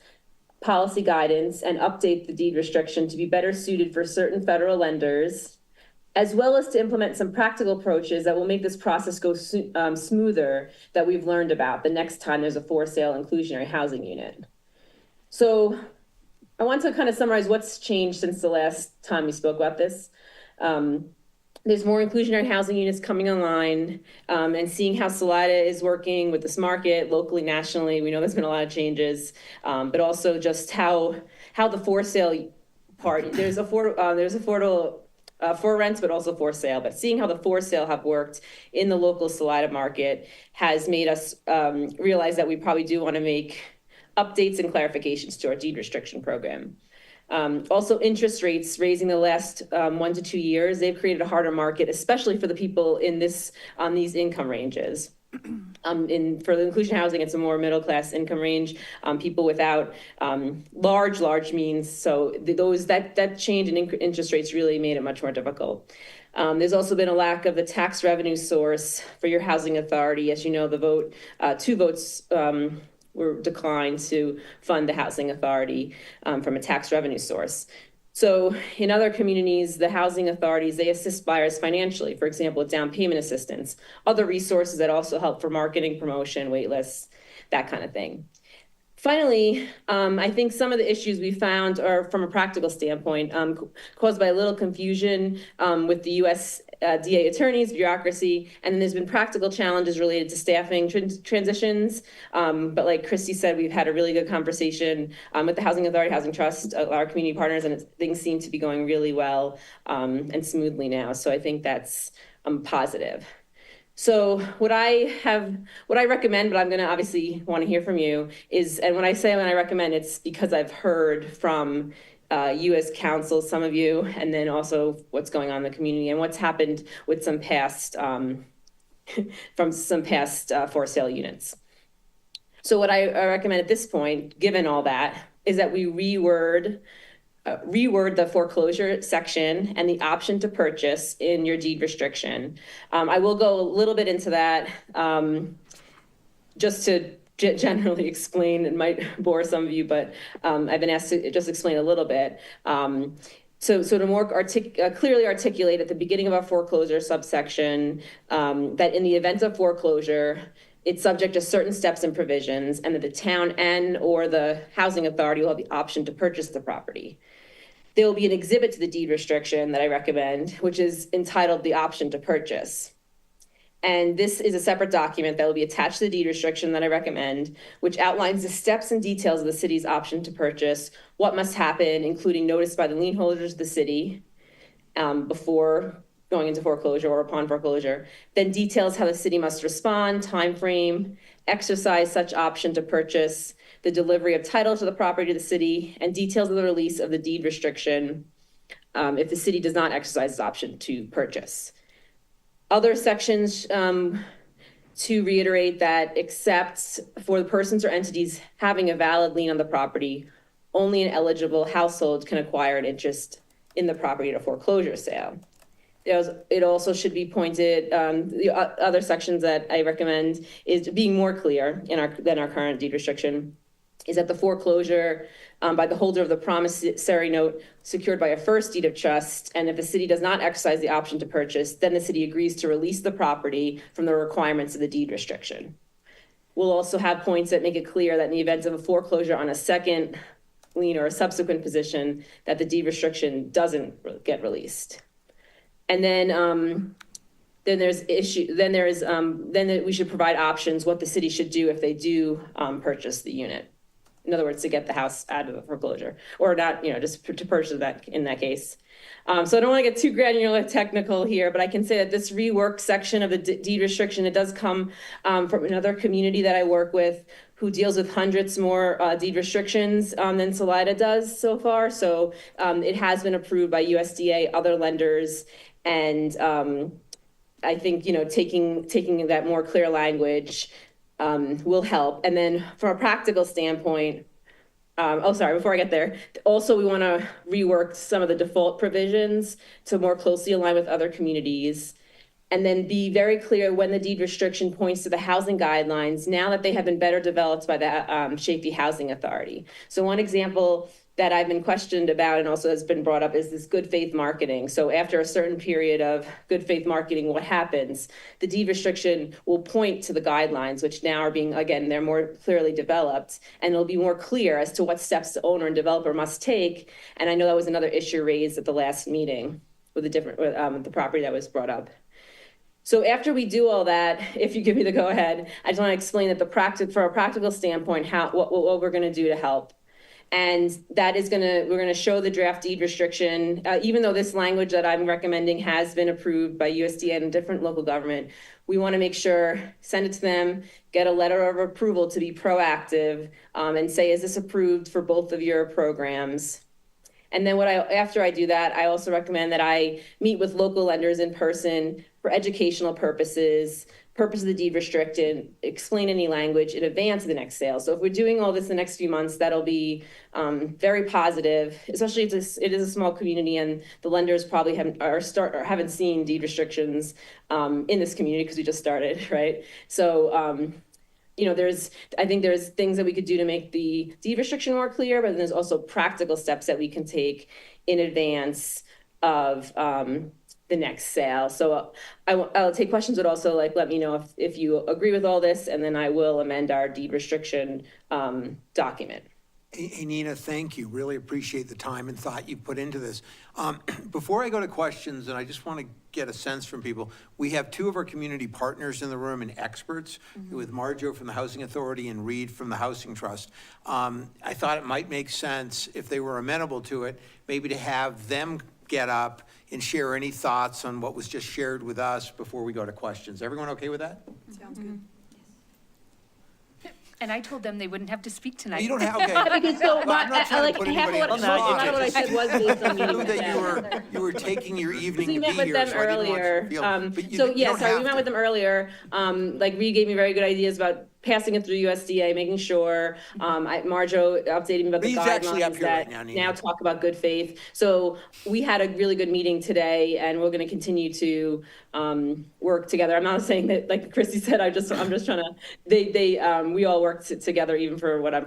policy guidance and update the deed restriction to be better suited for certain federal lenders, as well as to implement some practical approaches that will make this process go smoother that we've learned about the next time there's a for sale inclusionary housing unit. So I want to kind of summarize what's changed since the last time we spoke about this. There's more inclusionary housing units coming online, and seeing how Salida is working with this market locally, nationally. We know there's been a lot of changes, but also just how the for sale part, there's affordable for rents, but also for sale. But seeing how the for sale have worked in the local Salida market has made us realize that we probably do want to make updates and clarifications to our deed restriction program. Also, interest rates raising the last 1 to 2 years, they've created a harder market, especially for the people in these income ranges. For the inclusion housing, it's a more middle-class income range, people without large means. So that change in interest rates really made it much more difficult. There's also been a lack of the tax revenue source for your housing authority. As you know, the 2 votes were declined to fund the housing authority from a tax revenue source. So in other communities, the housing authorities, they assist buyers financially, for example, with down payment assistance, other resources that also help for marketing, promotion, wait lists, that kind of thing. Finally, I think some of the issues we found are, from a practical standpoint, caused by a little confusion with the USDA attorneys, bureaucracy, and then there's been practical challenges related to staffing transitions. But like Christy said, we've had a really good conversation with the Housing Authority, Housing Trust, our community partners, and things seem to be going really well and smoothly now. So I think that's positive. So what I recommend, but I'm going to obviously want to hear from you, is, and when I recommend, it's because I've heard from you as council, some of you, and then also what's going on in the community and what's happened with some past, for sale units. So what I recommend at this point, given all that, is that we reword the foreclosure section and the option to purchase in your deed restriction. I will go a little bit into that just to generally explain. It might bore some of you, but I've been asked to just explain a little bit. So to more clearly articulate at the beginning of our foreclosure subsection that in the event of foreclosure, it's subject to certain steps and provisions, and that the town or the housing authority will have the option to purchase the property. There will be an exhibit to the deed restriction that I recommend, which is entitled The Option to Purchase. And this is a separate document that will be attached to the deed restriction that I recommend, which outlines the steps and details of the city's option to purchase, what must happen, including notice by the lien holders of the city before going into foreclosure or upon foreclosure, then details how the city must respond, time frame, exercise such option to purchase, the delivery of title to the property to the city, and details of the release of the deed restriction if the city does not exercise its option to purchase. Other sections to reiterate that, except for the persons or entities having a valid lien on the property, only an eligible household can acquire an interest in the property at a foreclosure sale. It also should be pointed, the other sections that I recommend is being more clear than our current deed restriction, is that the foreclosure by the holder of the promissory note secured by a first deed of trust, and if the city does not exercise the option to purchase, then the city agrees to release the property from the requirements of the deed restriction. We'll also have points that make it clear that in the event of a foreclosure on a second lien or a subsequent position, that the deed restriction doesn't get released. And then there's then we should provide options what the city should do if they do purchase the unit. In other words, to get the house out of the foreclosure, or not, just to purchase that in that case. So I don't want to get too granular technical here, but I can say that this rework section of the deed restriction, it does come from another community that I work with who deals with hundreds more deed restrictions than Salida does so far. So it has been approved by USDA, other lenders, and I think, taking that more clear language will help. And then from a practical standpoint, before I get there, also we want to rework some of the default provisions to more closely align with other communities. And then be very clear when the deed restriction points to the housing guidelines, now that they have been better developed by the Safety Housing Authority. So one example that I've been questioned about and also has been brought up is this good faith marketing. So after a certain period of good faith marketing, what happens? The deed restriction will point to the guidelines, which now are being, again, they're more clearly developed, and it'll be more clear as to what steps the owner and developer must take. And I know that was another issue raised at the last meeting with the property that was brought up. So after we do all that, if you give me the go ahead, I just want to explain that from a practical standpoint, what we're going to do to help. And that is we're going to show the draft deed restriction, even though this language that I'm recommending has been approved by USDA and a different local government, we want to make sure, send it to them, get a letter of approval to be proactive, and say, is this approved for both of your programs? And then after I do that, I also recommend that I meet with local lenders in person for educational purposes, purpose of the deed restriction, explain any language in advance of the next sale. So if we're doing all this the next few months, that'll be very positive, especially it is a small community and the lenders probably haven't seen deed restrictions in this community because we just started, right? So, I think there's things that we could do to make the deed restriction more clear, but then there's also practical steps that we can take in advance of the next sale. So I'll take questions, but also let me know if you agree with all this, and then I will amend our deed restriction document. Hey, Nina, thank you. Really appreciate the time and thought you put into this. Before I go to questions, and I just want to get a sense from people, we have two of our community partners in the room and experts, with Marjo from the Housing Authority and Reed from the Housing Trust. I thought it might make sense, if they were amenable to it, maybe to have them get up and share any thoughts on what was just shared with us before we go to questions. Everyone okay with that? Sounds good. And I told them they wouldn't have to speak tonight. You don't have, okay. Because so, Well, I'm not trying to put half of anybody what, on the a lot spot. of what I said was based on I meeting knew with that them. you were taking your evening We to met be with here, them so I didn't want you to earlier. feel. But you So don't yeah, sorry, have we met to. with them earlier. Reed gave me very good ideas about passing it through USDA, making sure. Marjo updated me about the Reed's actually up guidelines here right that now, Nina. now talk about good faith. So we had a really good meeting today, and we're going to continue to work together. I'm not saying that, like Christy said, I'm just trying to. We all work together, even for what I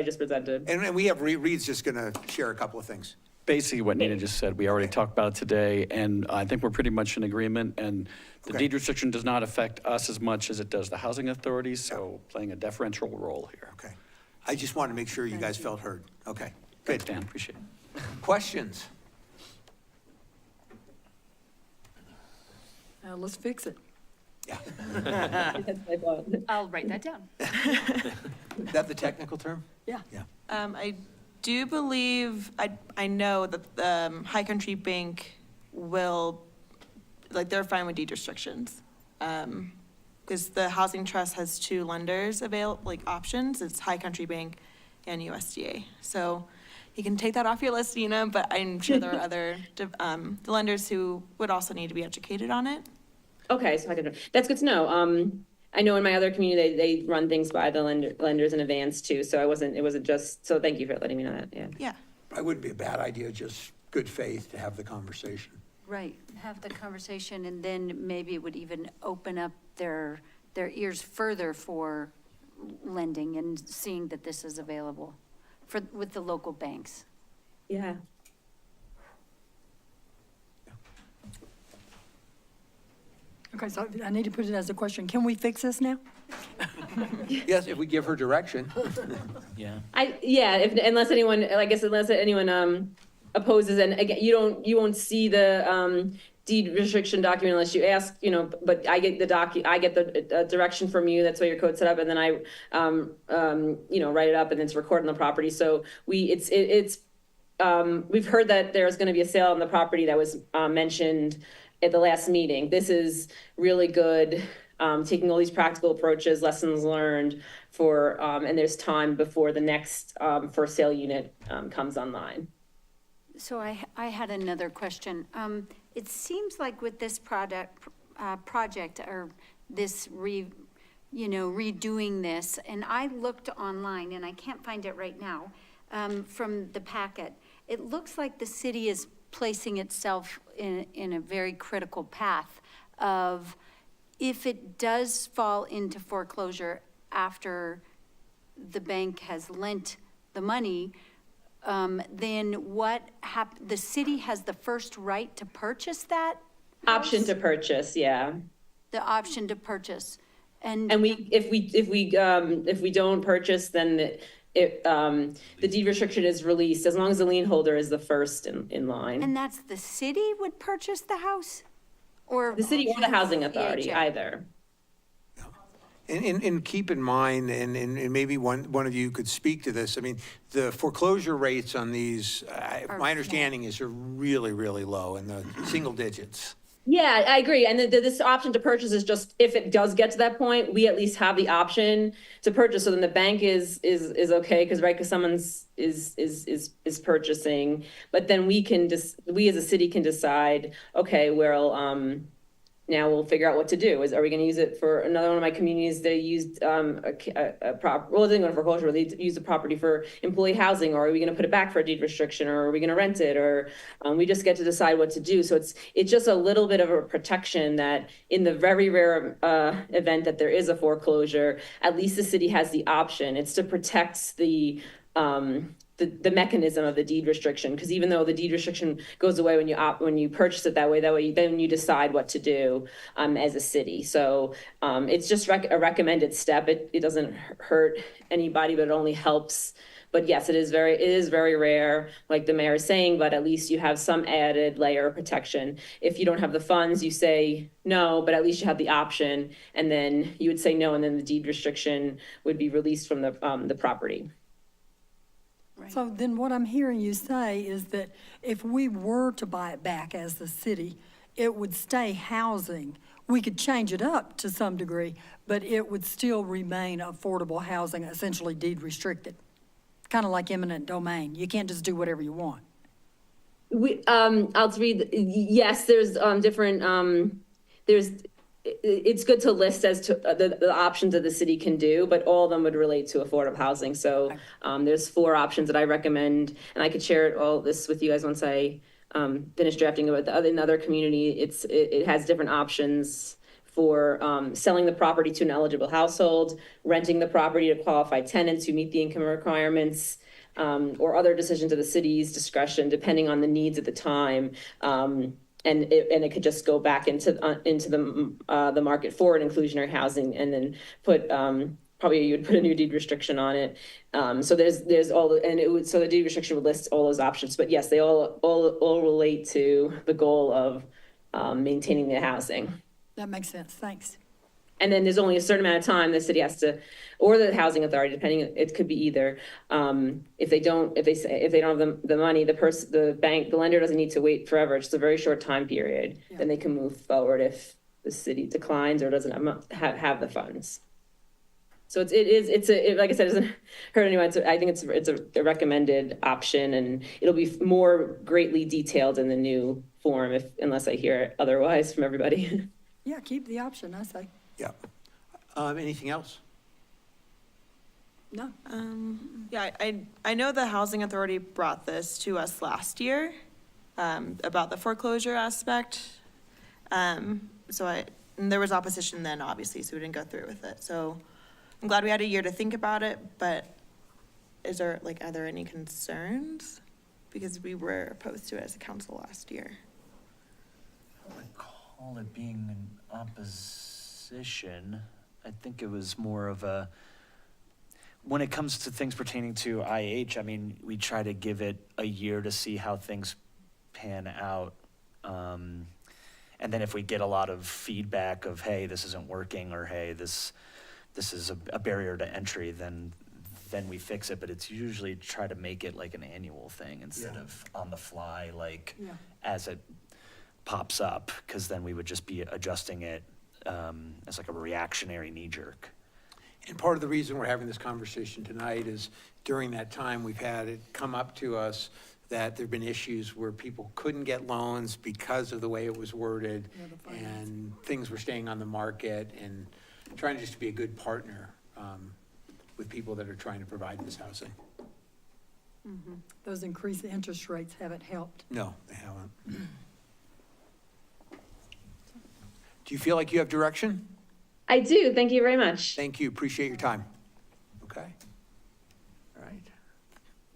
just presented. And we have, Reed's just gonna share a couple of things. Basically what Nina just said, we already talked about it today, and I think we're pretty much in agreement. And the Okay. deed restriction does not affect us as much as it does the housing authorities, so playing a deferential role here. Okay. I just wanted to make sure you guys felt heard. Okay, Thanks, good. Dan, appreciate it. Questions? Let's fix it. Yeah. That's my thought. I'll write that down. Is that the technical term? Yeah. Yeah. I do believe, I know that the High Country Bank will, they're fine with deed restrictions. Because the Housing Trust has two lenders options. It's High Country Bank and USDA. So you can take that off your list, Nina, but I'm sure there are other lenders who would also need to be educated on it. Okay, so that's good to know. I know in my other community, they run things by the lenders in advance too, so it wasn't just, so thank you for letting me know that, yeah. Yeah. It wouldn't be a bad idea, just good faith to have the conversation. Right, have the conversation, and then maybe it would even open up their ears further for lending and seeing that this is available with the local banks. Yeah. Okay, so I need to put it as a question. Can we fix this now? Yes, if we give her direction. Yeah. Unless anyone opposes, and again, you won't see the deed restriction document unless you ask, you know, but I get the direction from you, that's why your code's set up, and then I, you know, write it up and it's recorded on the property. So we've heard that there's gonna be a sale on the property that was mentioned at the last meeting. This is really good, taking all these practical approaches, lessons learned for, and there's time before the next for sale unit comes online. So I had another question. It seems like with this project or this redoing this, and I looked online and I can't find it right now, from the packet. It looks like the city is placing itself in a very critical path of, if it does fall into foreclosure after the bank has lent the money, then the city has the first right to purchase that house? Option to purchase, yeah. The option to purchase. And If we don't purchase, then the deed restriction is released, as long as the lien holder is the first in line. And that's the city would purchase the house? Or The city or the housing authority, PHA? either. And keep in mind, and maybe one of you could speak to this, I mean, the foreclosure rates on these, my understanding is are really, really low in the single digits. Yeah, I agree. And this option to purchase is just, if it does get to that point, we at least have the option to purchase. So then the bank is okay, because someone's is purchasing. But then we as a city can decide, okay, well, now we'll figure out what to do. Are we going to use it for another one of my communities? They used well, it didn't go to foreclosure, they used the property for employee housing, or are we going to put it back for a deed restriction, or are we going to rent it, or we just get to decide what to do. So it's just a little bit of a protection that in the very rare event that there is a foreclosure, at least the city has the option. It's to protect the mechanism of the deed restriction, because even though the deed restriction goes away when you purchase it that way then you decide what to do as a city. So it's just a recommended step. It doesn't hurt anybody, but it only helps. But yes, it is very rare, like the mayor is saying, but at least you have some added layer of protection. If you don't have the funds, you say no, but at least you have the option, and then you would say no, and then the deed restriction would be released from the property. So then what I'm hearing you say is that if we were to buy it back as the city, it would stay housing. We could change it up to some degree, but it would still remain affordable housing, essentially deed restricted. Kind of like eminent domain. You can't just do whatever you want. I'll read, yes, there's different, it's good to list as to the options that the city can do, but all of them would relate to affordable housing. So there's 4 options that I recommend, and I could share all this with you guys once I finish drafting about another community. It has different options for selling the property to an eligible household, renting the property to qualified tenants who meet the income requirements, or other decisions of the city's discretion, depending on the needs at the time. And it could just go back into the market for an inclusionary housing, and then put probably you would put a new deed restriction on it. So there's all, and it would, so the deed restriction would list all those options. But yes, they all relate to the goal of maintaining the housing. That makes sense. Thanks. And then there's only a certain amount of time the city has to, or the housing authority, depending, it could be either. If they don't have the money, the bank, the lender doesn't need to wait forever. It's just a very short time period. Yeah. Then they can move forward if the city declines or doesn't have the funds. So like I said, it doesn't hurt anyone. I think it's a recommended option, and it'll be more greatly detailed in the new form, unless I hear otherwise from everybody. Yeah, keep the option, I say. Yeah. Anything else? No. Yeah, I know the Housing Authority brought this to us last year, about the foreclosure aspect. And there was opposition then, obviously, so we didn't go through with it. So I'm glad we had a year to think about it, but are there any concerns? Because we were opposed to it as a council last year. I don't recall it being in opposition. I think it was more of a, when it comes to things pertaining to IH, I mean, we try to give it a year to see how things pan out. And then if we get a lot of feedback of, hey, this isn't working, or hey, this is a barrier to entry, then we fix it. But it's usually try to make it like an annual thing instead of on the fly, like Yeah. as it pops up, because then we would just be adjusting it as like a reactionary knee jerk. And part of the reason we're having this conversation tonight is during that time, we've had it come up to us that there've been issues where people couldn't get loans because of the way it was worded, and things were staying on the market, and trying just to be a good partner with people that are trying to provide this housing. Those increased interest rates haven't helped. No, they haven't. Do you feel like you have direction? I do. Thank you very much. Thank you, appreciate your time. Okay. All right,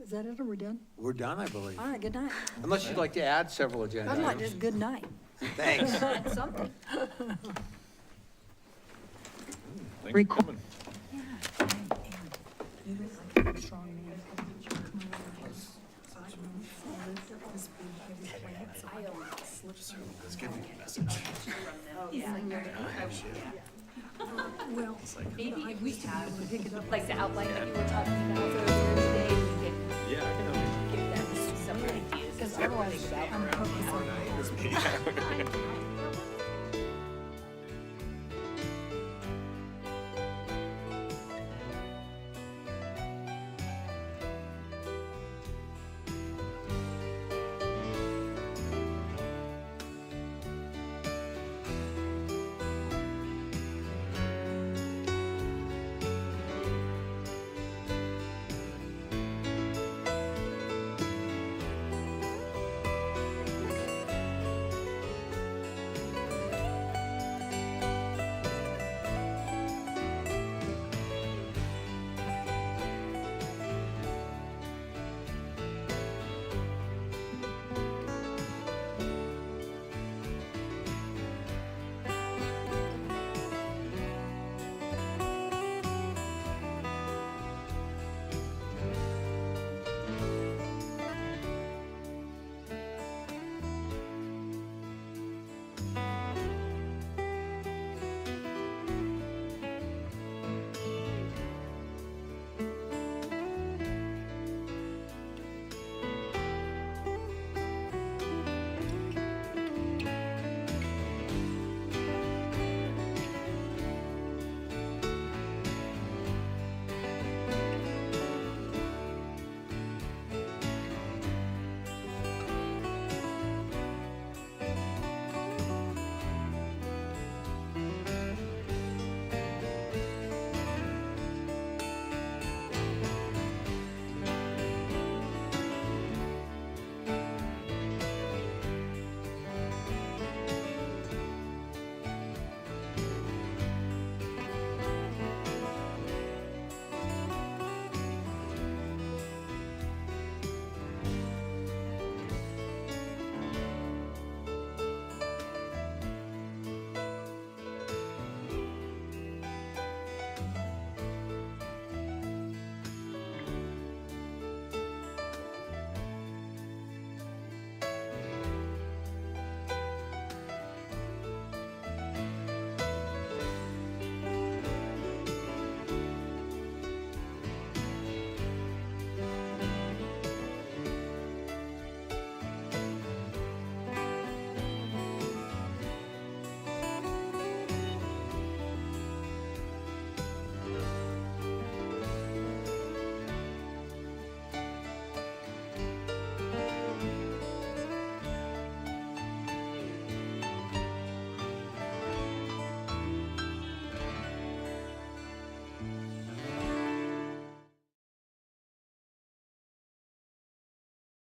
Is that it? Are we done? we're done, I believe. All right, good night. Unless you'd like to add several agenda I'd like items. just good night. Thanks. Something. Thanks for coming. Well, Maybe if we have, like the outline that you were talking about for Thursday, we can Yeah, I can help you. give them some ideas. because otherwise I'm focused on